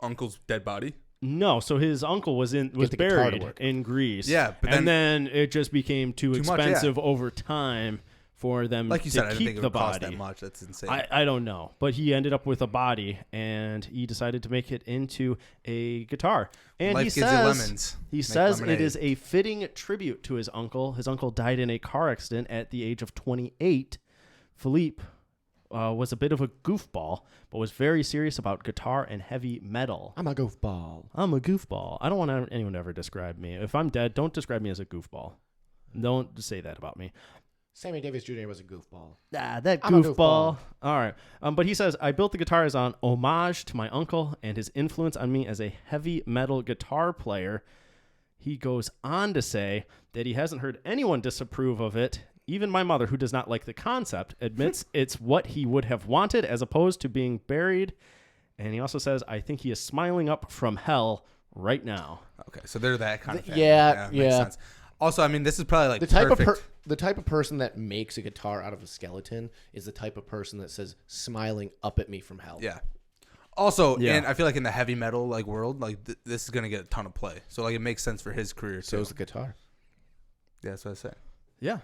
uncle's dead body. No, so his uncle was buried in Greece. Yeah, but then it just became too expensive over time for them like you said, I to didn't think keep it the would cost body. that much. That's insane. I don't know, but he ended up with a body, and he decided to make it into a guitar. And Life he gives you says lemons. he Make says lemonade. it is a fitting tribute to his uncle. His uncle died in a car accident at the age of 28. Philippe was a bit of a goofball, but was very serious about guitar and heavy metal. I'm a goofball. I'm a goofball. I don't want anyone to ever describe me. If I'm dead, don't describe me as a goofball. Don't say that about me. Sammy Davis Jr. was a goofball. That I'm a goofball. All right. But he says, I built the guitar as an homage to my uncle and his influence on me as a heavy metal guitar player. He goes on to say that he hasn't heard anyone disapprove of it. Even my mother, who does not like the concept, admits it's what he would have wanted as opposed to being buried. And he also says, I think he is smiling up from hell right now. Okay, so they're that kind of family. Yeah. Makes sense. Also, I mean, this is probably like the type of person that makes a guitar out of a skeleton is the type of person that says smiling up at me from hell. Yeah. Also, Yeah. and I feel like in the heavy metal like world, like this is gonna get a ton of play. So like it makes sense for his career So too. is the guitar. Yeah, that's what I said. Yeah.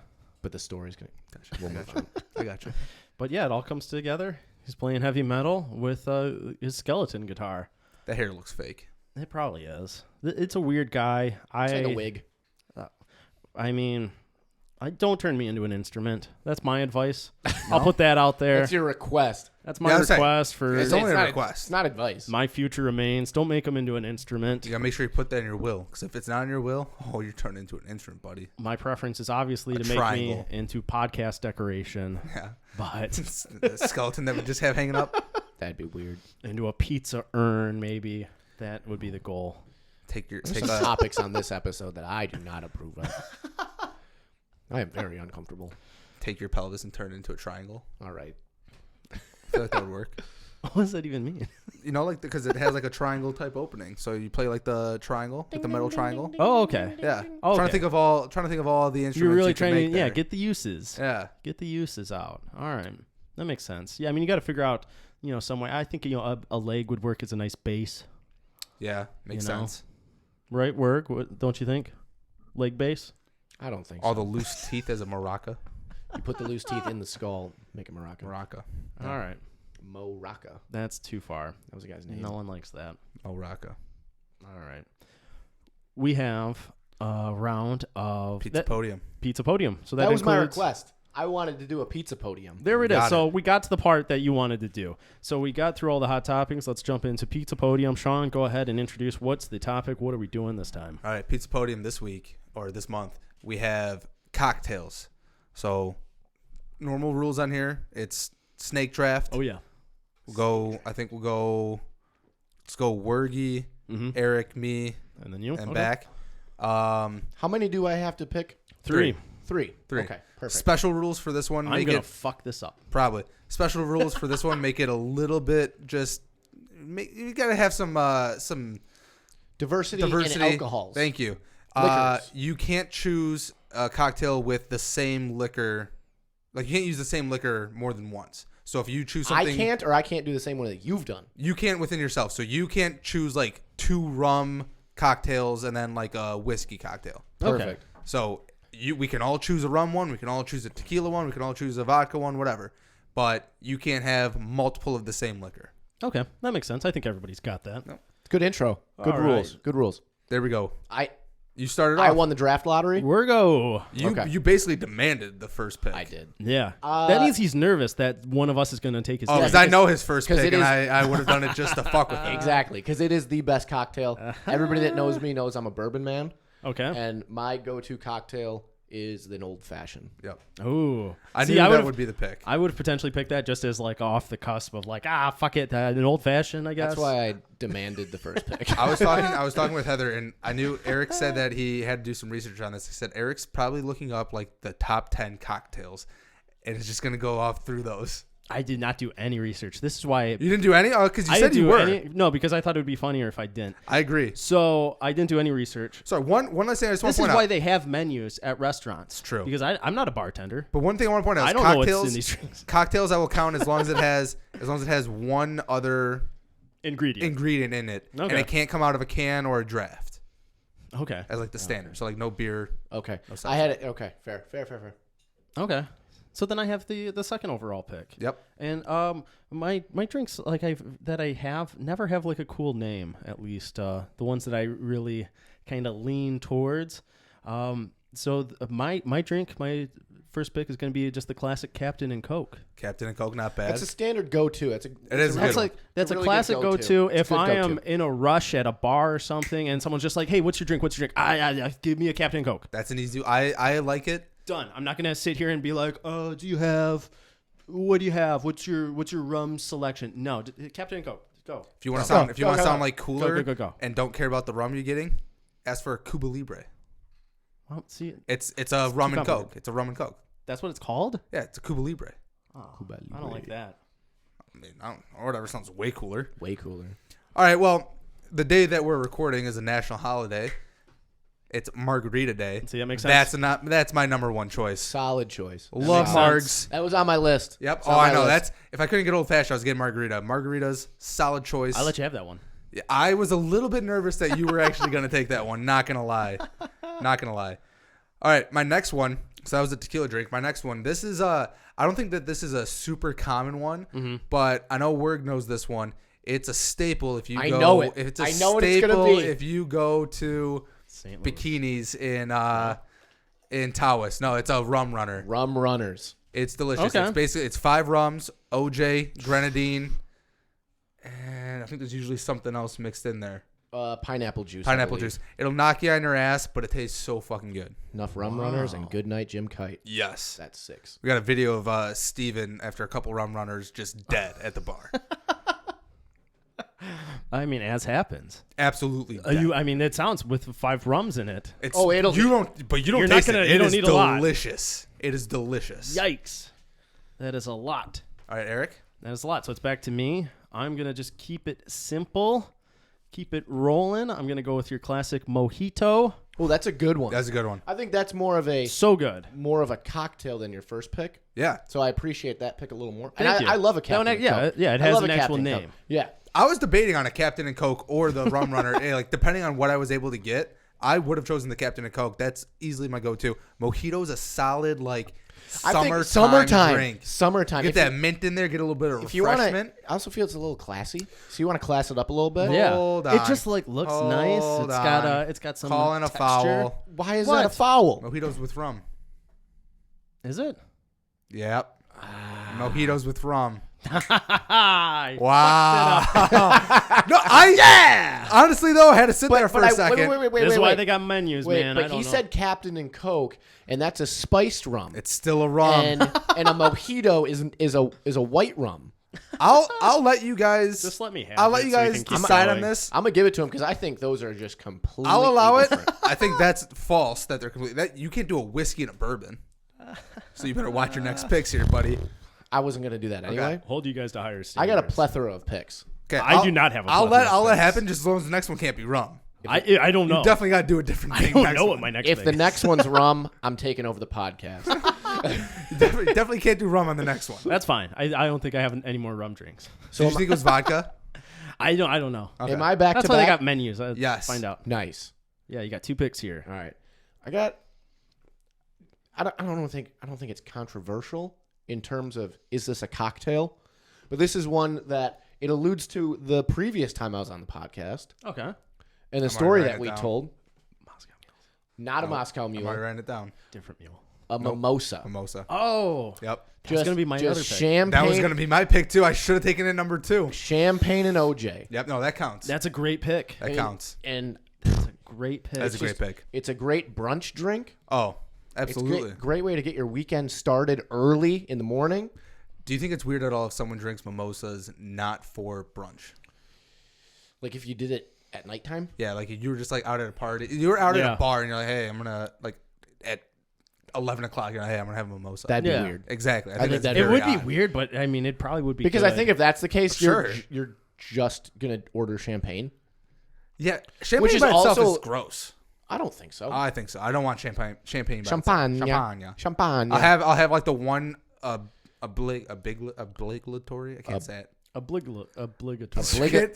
But the story's going to... Gotcha. We'll move on. I got you. But yeah, it all comes together. He's playing heavy metal with his skeleton guitar. That hair looks fake. It probably is. It's a weird guy. It's like a wig. I mean, don't turn me into an instrument. That's my advice. I'll put that out there. That's your request. That's my Yeah, I'm saying, request for it's only a not request. It's not advice. my future remains. Don't make him into an instrument. You gotta make sure you put that in your will, because if it's not in your will, you're turning into an instrument, buddy. My preference is obviously A to make triangle. me into podcast decoration, Yeah. but The skeleton that we just have hanging up. That'd be weird. into a pizza urn, maybe. That would be the goal. Take There's some topics on this episode that I do not approve of. I am very uncomfortable. take your pelvis and turn it into a triangle. All right. I feel like that would work. What does that even mean? You know, like because it has like a triangle type opening. So you play like the triangle, like the metal triangle. Oh, okay. Yeah. Okay. Trying to think of all the instruments. You're really you could trying to, make there. get the uses. Yeah. Get the uses out. All right. That makes sense. Yeah, I mean, you got to figure out, some way. I think, a leg would work as a nice base. Yeah. Makes You know? sense. Right, Wirg? Don't you think? Leg base? I don't think All so. the loose teeth as a maraca. You put the loose teeth in the skull, make a maraca. Maraca. All right. Maraca. That's too far. That was a guy's name. No one likes that. Maraca. All right. We have a round of Pizza Podium. Pizza Podium. So That was my includes- request. I wanted to do a pizza podium. There it is. Got So it. we got to the part that you wanted to do. So we got through all the hot toppings. Let's jump into Pizza Podium. Sean, go ahead and introduce what's the topic. What are we doing this time? All right, Pizza Podium this week or this month, we have cocktails. So normal rules on here. It's snake draft. Oh, yeah. Let's go Wirgy, Mm-hmm. Eric, me, And then you? and Okay. back. How many do I have to pick? Three. 3. 3. Okay, perfect. Special rules for this one. I'm going to fuck this up. Probably. Special rules for this one make it a little bit just... you got to have some diversity in alcohols. Thank you. You can't choose a cocktail with the same liquor. Like, you can't use the same liquor more than once. So if you choose something... I can't do the same one that you've done. You can't within yourself. So you can't choose, like, 2 rum cocktails and then, like, a whiskey cocktail. Perfect. Okay. So we can all choose a rum one. We can all choose a tequila one. We can all choose a vodka one, whatever. But you can't have multiple of the same liquor. Okay, that makes sense. I think everybody's got that. No. Good intro. Good All rules. right. Good rules. There we go. I You started off. I won the draft lottery. Wirgo. You basically demanded the first pick. I did. Yeah. That means he's nervous that one of us is going to take his Oh, pick. because I know his first pick, it and is- I would have done it just to fuck with him. Exactly, because it is the best cocktail. Everybody that knows me knows I'm a bourbon man, Okay. and my go-to cocktail is an old fashioned. Yep. Ooh. I knew that would be the pick. I would potentially pick that just as like off the cusp of like, fuck it, an old fashioned, I guess. That's why I demanded the first pick. I was talking with Heather, and I knew Eric said that he had to do some research on this. He said Eric's probably looking up like the top 10 cocktails, and it's just gonna go off through those. I did not do any research. This is why You didn't do any? Oh, because you I said didn't you do were. any. No, because I thought it would be funnier if I didn't. I agree. So I didn't do any research. Sorry, one last thing I just want This to is point why out. they have menus at restaurants. True. Because I'm not a bartender. But one thing I want to point out is I don't know cocktails. what's in these drinks. Cocktails I will count as long as it has one other ingredient in it, and Okay. it can't come out of a can or a draft Okay. as like the standard. So like no beer. Okay, No I had it. Okay, fair. Okay. So then I have the second overall pick. Yep. And my drinks like I never have like a cool name, at least the ones that I really kind of lean towards. So my first pick is going to be just the classic Captain and Coke. Captain and Coke, not bad. That's a standard go-to. It is a good That's one. like that's a really good classic go-to. go-to. It's If a good I am go-to. in a rush at a bar or something, and someone's just like, "Hey, what's your drink? What's your drink?" I give me a Captain and Coke. That's an easy. I like it. Done. I'm not gonna sit here and be like, "Oh, what do you have? What's your rum selection?" No, Captain and Coke. Go. If you want to Go, sound, go, go. sound like cooler Go. and don't care about the rum you're getting, ask for a Cuba Libre. Well, see, It's a rum and complicated. Coke. It's a rum and Coke. that's what it's called. Yeah, it's a Cuba Libre. Oh, Cuba I don't Libre. like that. I mean, I don't or whatever sounds way cooler. Way cooler. All right, well, the day that we're recording is a national holiday. It's Margarita Day. See, that makes sense. That's my number one choice. Solid choice. Love makes Margs. That was on my list. Yep. It's Oh, on I my know. list. That's if I couldn't get old fashioned, I was getting margarita. Margarita's solid choice. I let you have that one. Yeah, I was a little bit nervous that you were actually going to take that one. Not gonna lie. All right, my next one. So that was a tequila drink. My next one. This is I don't think that this is a super common one, but I know Wirg knows this one. It's a staple if you I go. know it. If it's a I staple, know what it's gonna be. if you go to St. Louis. bikinis in Tawas. No, it's a rum runner. Rum runners. It's delicious. Okay. It's 5 rums, OJ, grenadine, and I think there's usually something else mixed in there. Pineapple juice. I Pineapple believe. juice. It'll knock you on your ass, but it tastes so fucking good. Enough rum runners and good night Jim Kite. Yes. That's 6. We got a video of Steven after a couple rum runners just dead at the bar. I mean, as happens. Absolutely. Dead. I mean, it sounds with 5 rums in it. It's, Oh, it'll- you don't, but you don't You're not taste gonna- it. you It don't is need a lot. delicious. It is delicious. Yikes. That is a lot. All right, Eric. That is a lot. So it's back to me. I'm going to just keep it simple. Keep it rolling. I'm going to go with your classic Mojito. Oh, that's a good one. That's a good one. I think that's more of a So good. cocktail than your first pick. Yeah. So I appreciate that pick a little more. Thank and you. I love a No, Captain yeah, Coke. yeah, it I has love an a actual Captain Coke. name. Yeah. I was debating on a Captain and Coke or the rum runner. Like depending on what I was able to get, I would have chosen the Captain and Coke. That's easily my go-to. Mojito's a solid like I think summertime drink. Summertime. Get If that mint in there. Get a little bit of If you want refreshment. to, I also feel it's a little classy. So you want to class it up a little bit. Yeah. Hold It on. just like looks nice. Hold It's got some Calling a texture. foul. Why is What? that a foul? Mojitos with rum. Is it? Yep. Mojitos with rum. I Wow. fucked it up. No, honestly though, I had to sit there for a second. Wait. This is why they got menus, man. But I don't he know. said Captain and Coke, and that's a spiced rum. It's still a rum. and a mojito is a white rum. I'll let you guys. Just let me have I'll let it you so we guys can keep decide on going. this. I'm gonna give it to him because I think those are just completely. I'll allow it. different. I think that's false. That they're complete. That you can't do a whiskey and a bourbon. So you better watch your next picks here, buddy. I wasn't gonna do that anyway. Hold you guys to higher standards. I got a plethora of picks. Okay, I do not have a I'll plethora let of happen just as long as the next one can't be rum. I don't know. You definitely got to do a different thing. I don't next know one. what my next If thing the is. next one's rum, I'm taking over the podcast. You definitely can't do rum on the next one. That's fine. I don't think I have any more rum drinks. So you think it was vodka? I don't know. Okay. Am I back That's to why they back? got menus. Yes. Find out. Nice. Yeah, you got 2 picks here. All right. I don't think it's controversial in terms of is this a cocktail, but this is one that it alludes to the previous time I was on the podcast Okay. and the story writing that it we down. told. Moscow Mule. Not a Moscow I'm already Mule, writing it down. Different mule. a mimosa. Mimosa. Oh. Yep. That's going to be my other pick. champagne. That was going to be my pick too. I should have taken it number 2. champagne and OJ. Yep. No, that counts. That's a great pick. That counts. And That's a great pick. That's a great pick. it's a great brunch drink. Oh, It's absolutely. great way to get your weekend started early in the morning. Do you think it's weird at all if someone drinks mimosas not for brunch? Like if you did it at nighttime. Yeah, like you were just like out at a party. You were out at Yeah. a bar and you're like, hey, I'm gonna like at 11 o'clock. You're like, hey, I'm gonna have a mimosa. That'd Yeah. be weird. Exactly. I think think that's that'd It very would be odd. weird, but I mean, it probably would be Because good. I think if that's the case, Sure. you're just gonna order champagne. Yeah, champagne Which is by itself also- is gross. I don't think so. I think so. I don't want champagne. By Champagne. itself. Champagne. Champagne. I'll have like the one obligatory. I can't say it. Obligatory.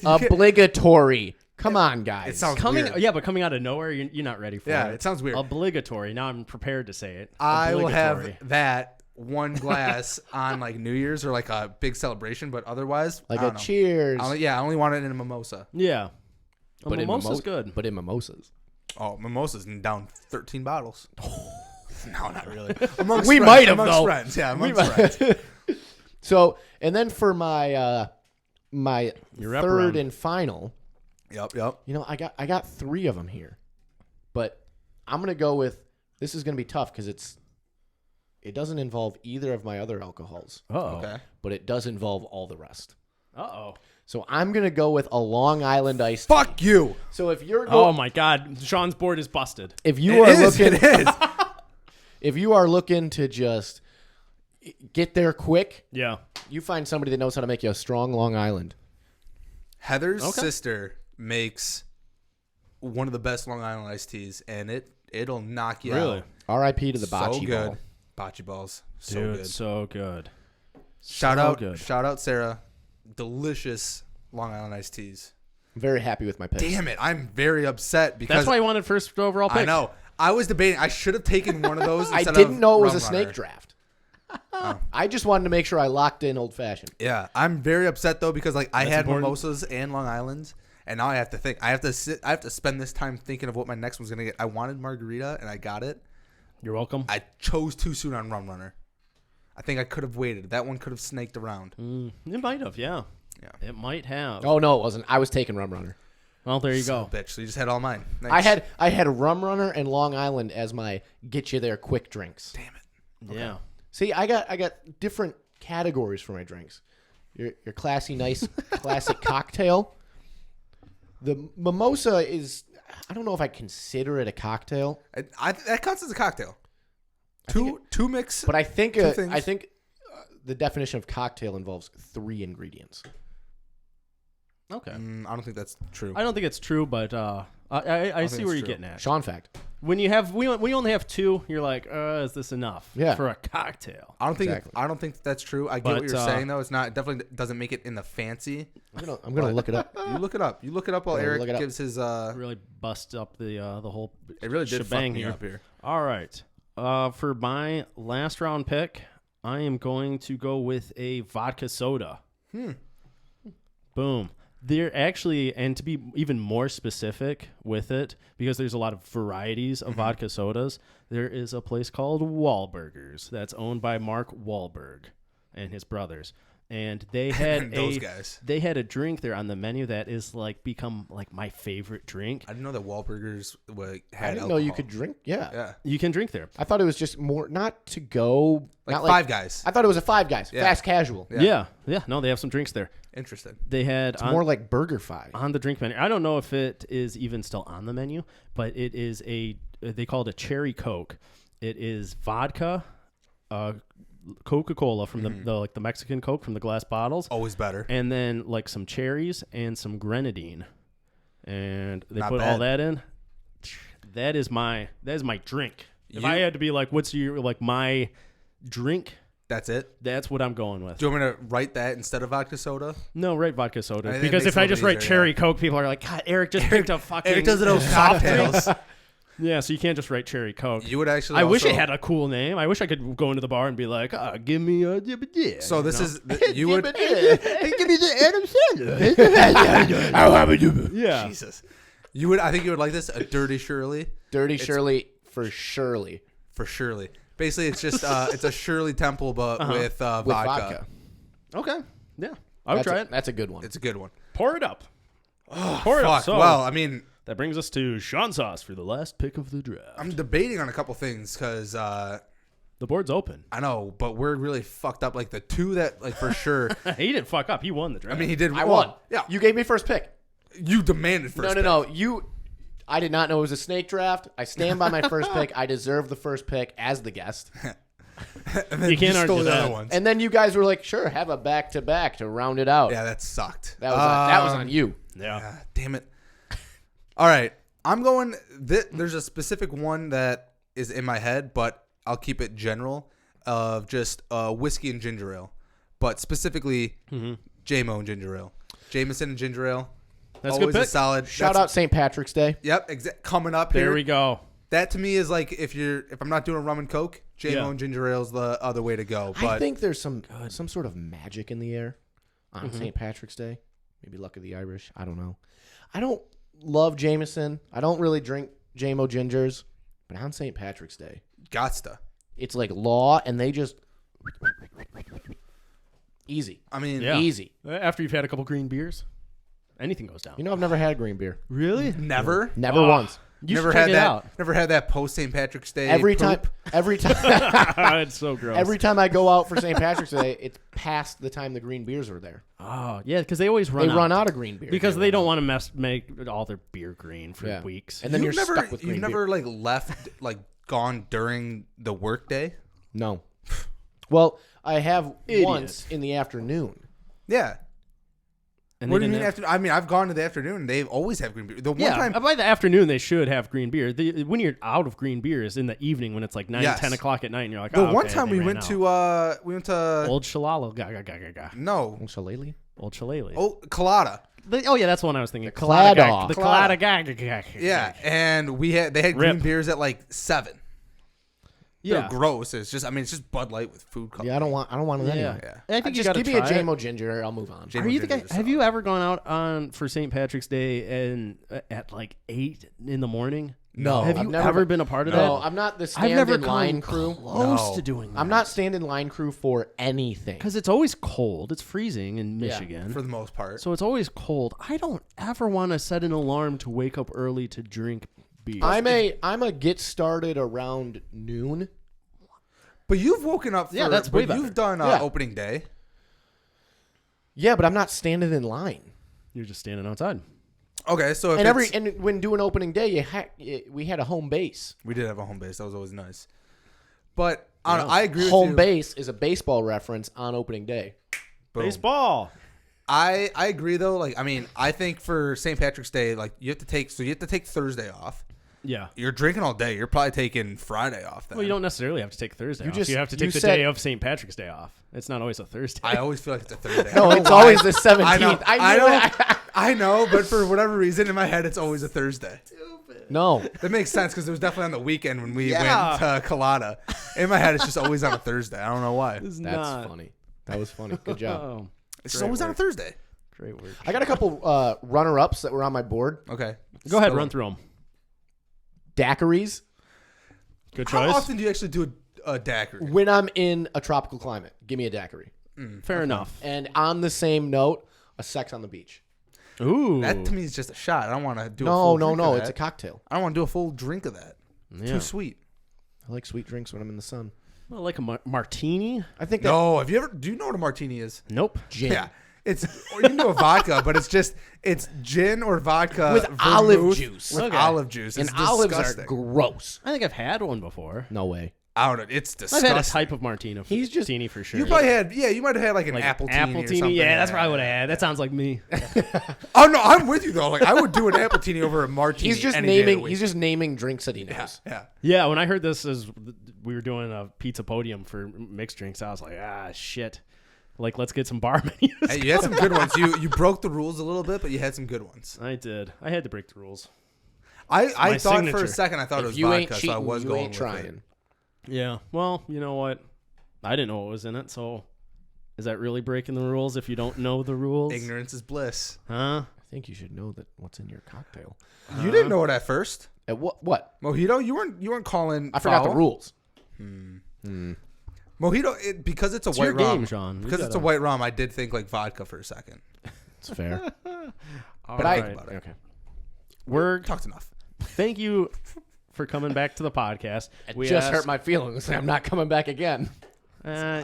Obligatory. Come on, guys. It sounds Coming, weird. yeah, but coming out of nowhere, you're not ready for Yeah, it. it sounds weird. Obligatory. Now I'm prepared to say it. I will Obligatory. have that one glass on like New Year's or like a big celebration, but otherwise, like I a don't know. cheers. I only want it in a mimosa. Yeah. A But in mimosa's good. But in mimosas. Oh, mimosa's down 13 bottles. No, not really. We might have, amongst though. friends. Yeah, amongst friends. So, and then for my my Your wrap third around. and final, Yep. you know, I got 3 of them here, but I'm gonna go with this is gonna be tough because it doesn't involve either of my other alcohols, Uh-oh. Okay. but it does involve all the rest. Uh-oh. So I'm gonna go with a Long Island iced. Fuck you. So if you're Oh, going, my God. Sean's board is busted. if you are looking, It is. if you are looking to just get there quick, Yeah. you find somebody that knows how to make you a strong Long Island. Heather's Okay. sister makes one of the best Long Island iced teas, and it'll knock you Really? out. R.I.P. to the So bocce good. ball. Bocce balls. So Dude, good. so good. Shout so out, good. shout out, Sarah. Delicious Long Island iced teas. I'm very happy with my pick. Damn it, I'm very upset because That's why I wanted first overall pick. I know. I was debating. I should have taken one of those. I Instead didn't of know it was Rum a snake Runner. draft. I just wanted to make sure I locked in old fashioned. Yeah, I'm very upset though because like I That's had important. mimosas and Long Islands, and now I have to think. I have to spend this time thinking of what my next one's gonna get. I wanted margarita, and I got it. You're welcome. I chose too soon on Rum Runner. I think I could have waited. That one could have snaked around. It might have, yeah. Yeah. It might have. Oh no, it wasn't. I was taking Rum Runner. Well, there you go. Bitch. So you just had all mine. Nice. I had Rum Runner and Long Island as my get you there quick drinks. Damn it. Yeah. See, I got different categories for my drinks. Your classy, nice, classic cocktail. The mimosa is. I don't know if I consider it a cocktail, That counts as a cocktail. Two mix. but I think Two things. the definition of cocktail involves 3 ingredients. Okay. I don't think that's true. I don't think it's true, but I see think where it's you're true. getting at. Sean fact. When you have we only have 2, you're like, is this enough Yeah. for a cocktail? I don't think Exactly. I don't think that's true. I get But, what you're saying though. It's not. It definitely doesn't make it in the fancy. I'm gonna look it up. You look it up. You look it up while Yeah, Eric look it up. gives his. Really bust up the whole It really did fuck shebang me here. up here. All right. For my last round pick, I am going to go with a vodka soda. Boom. They're actually, and to be even more specific with it, because there's a lot of varieties of vodka sodas, there is a place called Wahlburgers that's owned by Mark Wahlberg. and his brothers. And they had Those guys. They had a drink there on the menu that is like become like my favorite drink. I didn't know that Wahlburgers had I didn't alcohol. know you could drink. Yeah. Yeah. You can drink there. I thought it was just more not to go. Like not Five Guys. I thought it was a Five Guys. Yeah. Fast casual. Yeah. Yeah. No, they have some drinks there. Interesting. They had It's more like Burger Fi. on the drink menu. I don't know if it is even still on the menu, but it is they call it a cherry Coke. It is vodka, Coca-Cola from the Mexican Coke from the glass bottles, Always better. and then like some cherries and some grenadine, and they Not put bad. all that in. That is my drink. If I had to be like, what's your like my drink? That's it. That's what I'm going with. Do you want me to write that instead of vodka soda? No, write vodka soda. I think Because it makes if I it a just little write easier, cherry yeah. Coke, people are like, God, Eric just picked up fucking. Eric does it those cocktails. Yeah, so you can't just write cherry Coke. You would actually. I wish it also- had a cool name. I wish I could go into the bar and be like, give me a dibba. So this is you would. give me the Adam Sandler. Yeah. Jesus. You would. I think you would like this. A Dirty Shirley. Dirty Shirley for Shirley. For Shirley. Basically, it's just it's a Shirley Temple, but with vodka. With vodka. Okay. Yeah. I would try it. That's a good one. It's a good one. Pour it up. Pour it up. Fuck. So Well, I mean, that brings us to Sean Sauce for the last pick of the draft. I'm debating on a couple things because The board's open. I know, but we're really fucked up. Like the two that, like for sure. He didn't fuck up. He won the draft. I mean, he did. I won. Yeah. You gave me first pick. You demanded first. No. I did not know it was a snake draft. I stand by my first pick. I deserve the first pick as the guest. And then You can't stole argue the that. other ones. And then you guys were like, sure, have a back-to-back to round it out. Yeah, that sucked. That was on you. Yeah. Ah, damn it. All right. I'm going. There's a specific one that is in my head, but I'll keep it general of just whiskey and ginger ale, but specifically JMO and ginger ale. Jameson and ginger ale. That's a always good pick. a solid. Shout out St. Patrick's Day. Yep. Coming up There here. we go. That to me is like if I'm not doing rum and coke, JMO Yeah. and ginger ale is the other way to go. But I think there's some sort of magic in the air on St. Patrick's Day. Maybe luck of the Irish. I don't know. I don't love Jameson. I don't really drink JMO gingers. But on St. Patrick's Day, Gotsta. it's like law, and they just easy. I mean, Yeah. Easy. After you've had a couple green beers, anything goes down. You know, I've never had green beer. Really? never. Never once. You Never should check had it that. out. Never had that post St. Patrick's Day. Every poop. time, It's so gross. every time I go out for St. Patrick's Day, it's past the time the green beers are there. Oh, yeah, because they always run They out. run out of green beer Because they don't want to make all their beer green for Yeah. weeks. And then You've you're never, stuck with green You've beer. never like left, like gone during the work day. No. Well, I have Idiot. once in the afternoon. Yeah. And What they do you didn't mean have- after? I mean, I've gone to the afternoon. They always have green beer. The one Yeah, time, by the afternoon they should have green beer. When you're out of green beer is in the evening when it's like 9, Yes. 10 o'clock at night, and you're like, the oh, one okay, time they we ran went out. to Old Shalala, ga. no, Oh, shillelagh? Old Shillelagh. Colada. Oh yeah, that's the one I was thinking. Claddagh. The Claddagh. Claddagh. Yeah, and they had green Rip. beers at like 7. Yeah. They're gross. It's just Bud Light with food color. Yeah, I don't want that Yeah. anymore. Yeah. I think you Just got to give me a try it. JMO ginger. I'll move on. JMO Are you the guy? ginger is Have you solid. ever gone out on for St. Patrick's Day and at like 8 in the morning? No. Have I've you never ever been- been a part of No, that? I'm not the I've never stand-in line come crew. close No. to doing that. I'm not stand-in line crew for anything. because it's always cold. It's freezing in Yeah, Michigan, For the most part. so it's always cold. I don't ever want to set an alarm to wake up early to drink beer. I'm a get started around noon. But you've woken up. For, Yeah, that's way but better. You've done Yeah. opening day. Yeah, but I'm not standing in line. You're just standing outside. Okay, so if And it's- when doing opening day, we had a home base. we did have a home base. That was always nice. But I agree with Home you. base is a baseball reference on opening day. Boom. Baseball. I agree though. Like I mean, I think for St. Patrick's Day, like you have to take Thursday off. Yeah. You're drinking all day. You're probably taking Friday off. Then. Well, you don't necessarily have to take Thursday off. just- You have to you take the said- day of St. Patrick's Day off. It's not always a Thursday. I always feel like it's a Thursday. No, I don't it's know why. always the 17th. I know. I knew it. I know, but for whatever reason in my head, it's always a Thursday. No. That makes sense because it was definitely on the weekend when we Yeah. went to Colada. In my head, it's just always on a Thursday. I don't know why. It's That's not. funny. That was funny. Good job. Oh, It's just Great always on a work. Thursday. great work. I got a couple runner-ups that were on my board. Okay. Go ahead, Spill run them. through them. Daiquiris. Good How choice. often do you actually do a daiquiri? When I'm in a tropical climate, give me a daiquiri. Fair enough. And on the same note, a sex on the beach. Ooh. That to me is just a shot. I don't want to do a full drink No. of It's a that. cocktail. I don't want to do a full drink of that. Yeah. Too sweet. I like sweet drinks when I'm in the sun. Well, like a martini? I think that No, have you ever? Do you know what a martini is? Nope. gin Yeah, it's or you can do a vodka, but it's gin or vodka with vermouth olive juice. With Okay. olive juice, And it's olives disgusting. are gross. I think I've had one before. No way. I don't know. It's I've disgusting. had a type of martini. He's just- martini for sure. You probably had, you might have had like an like apple or something. Yeah, that's probably what I had. That sounds like me. Oh no, I'm with you though. Like I would do an apple teeny over a martini. He's just any day of the naming. week. He's just naming drinks that he yeah, knows. yeah. Yeah, when I heard this as we were doing a Pizza Podium for mixed drinks, I was like, shit. Like, let's get some bar menus. Hey, you had some good ones. You broke the rules a little bit, but you had some good ones. I did. I had to break the rules. I my thought for signature. a second I thought it If was you ain't vodka, cheating, so I was you going ain't with trying. it. Yeah. Well, you know what? I didn't know what was in it, so is that really breaking the rules if you don't know the rules? Ignorance is bliss. Huh? I think you should know that what's in your cocktail. You didn't know it at first. At what? Mojito, you weren't calling. I forgot the foul? rules. Mojito, because it's a It's white your rum. game, Sean. You Because it's a gotta- white rum, I did think like vodka for a second. It's fair. All But right. about it. okay. We're Talked enough. thank you for coming back to the podcast. It We just asked- hurt my feelings. I'm not coming back again.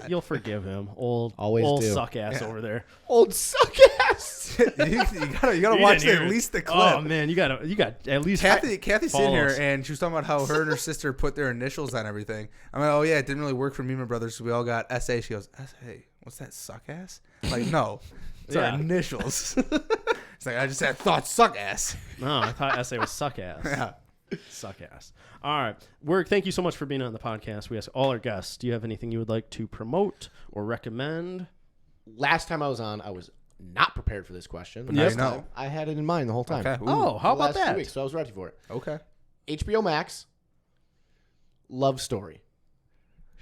You'll forgive him, old Always do. suck ass over there. Old suck ass. you gotta You watch didn't hear at it. least the clip. Oh man, you got at least Kathy's sitting here follows. and she was talking about how her and her sister put their initials on everything. I'm like, oh yeah, it didn't really work for me and my brothers, so we all got SA. She goes, SA, what's that, suck ass? I'm like, no, it's Yeah. our initials. It's like, I just had thought suck ass. No, I thought essay was suck ass. Yeah. Suck ass. All right. Wirg, thank you so much for being on the podcast. We ask all our guests, do you have anything you would like to promote or recommend? Last time I was on, I was not prepared for this question. But now this you know. time, I had it in mind the whole time. Okay. Oh, how The about last 2 that? weeks, so I was ready for it. Okay. HBO Max, Love Story.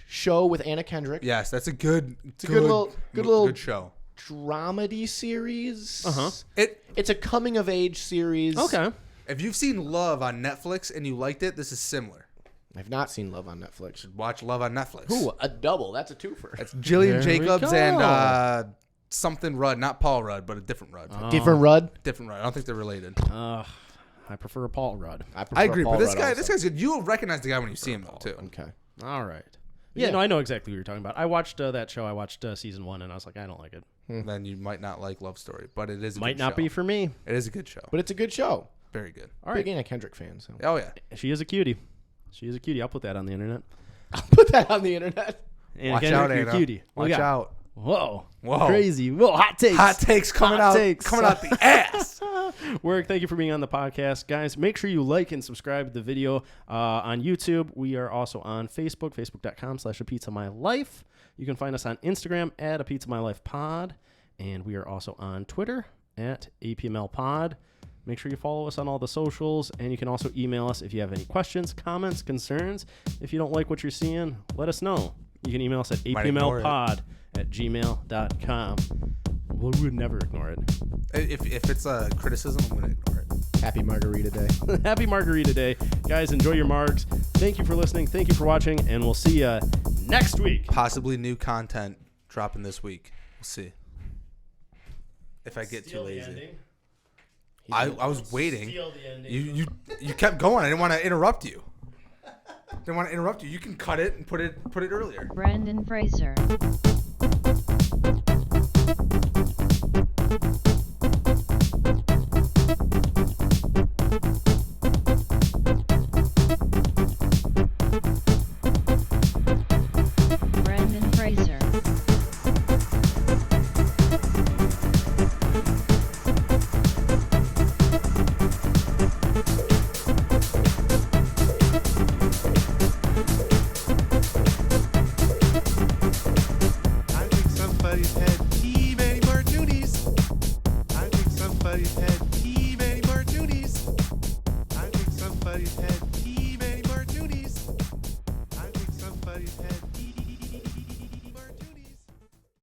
Show with Anna Kendrick. Yes, that's a good good show. Dramedy series. Uh-huh. It's a coming of age series. Okay. If you've seen Love on Netflix and you liked it, this is similar. I've not seen Love on Netflix. Watch Love on Netflix. Ooh, a double. That's a twofer. It's Jillian There we Jacobs go. and something Rudd, not Paul Rudd, but a different Rudd. Different Rudd. Different Rudd. I don't think they're related. I prefer Paul Rudd. prefer I agree, Paul but this Rudd guy's good. You'll recognize the guy when you see him though, too. Okay. All right. Yeah, Yeah. no, I know exactly what you're talking about. I watched that show. I watched season 1, and I was like, I don't like it. Then you might not like Love Story, but it is a Might good not show. be for me. It is a good show. But it's a good show. Very good. All Big right. Anna Kendrick fan. So Oh yeah. She is a cutie. She is a cutie. I'll put that on the internet. I'll put that on the internet. And Watch Kendrick, out, you're a Anna. cutie. Watch Look out. Whoa. Whoa. Crazy. Whoa, hot takes. Hot takes coming Hot out. takes. Coming out the ass. Wirg, thank you for being on the podcast. Guys, make sure you like and subscribe to the video on YouTube. We are also on Facebook, facebook.com/apizza.mylife. You can find us on Instagram at apizza.mylife.pod. And we are also on Twitter at apmlpod. Make sure you follow us on all the socials. And you can also email us if you have any questions, comments, concerns. If you don't like what you're seeing, let us know. You can email us at Might ignore apmlpod@gmail.com. We would never ignore it. If it's a criticism, I'm gonna ignore it. Happy Margarita Day. Happy Margarita Day. Guys, enjoy your margs. Thank you for listening. Thank you for watching. And we'll see you next week. Possibly new content dropping this week. We'll see. If I get too lazy. I was waiting. You kept going. I didn't want to interrupt you. You can cut it and put it earlier. Brandon Fraser. Brandon Fraser. I think somebody's had too many martinis. I think somebody's had too many martinis. I think somebody's had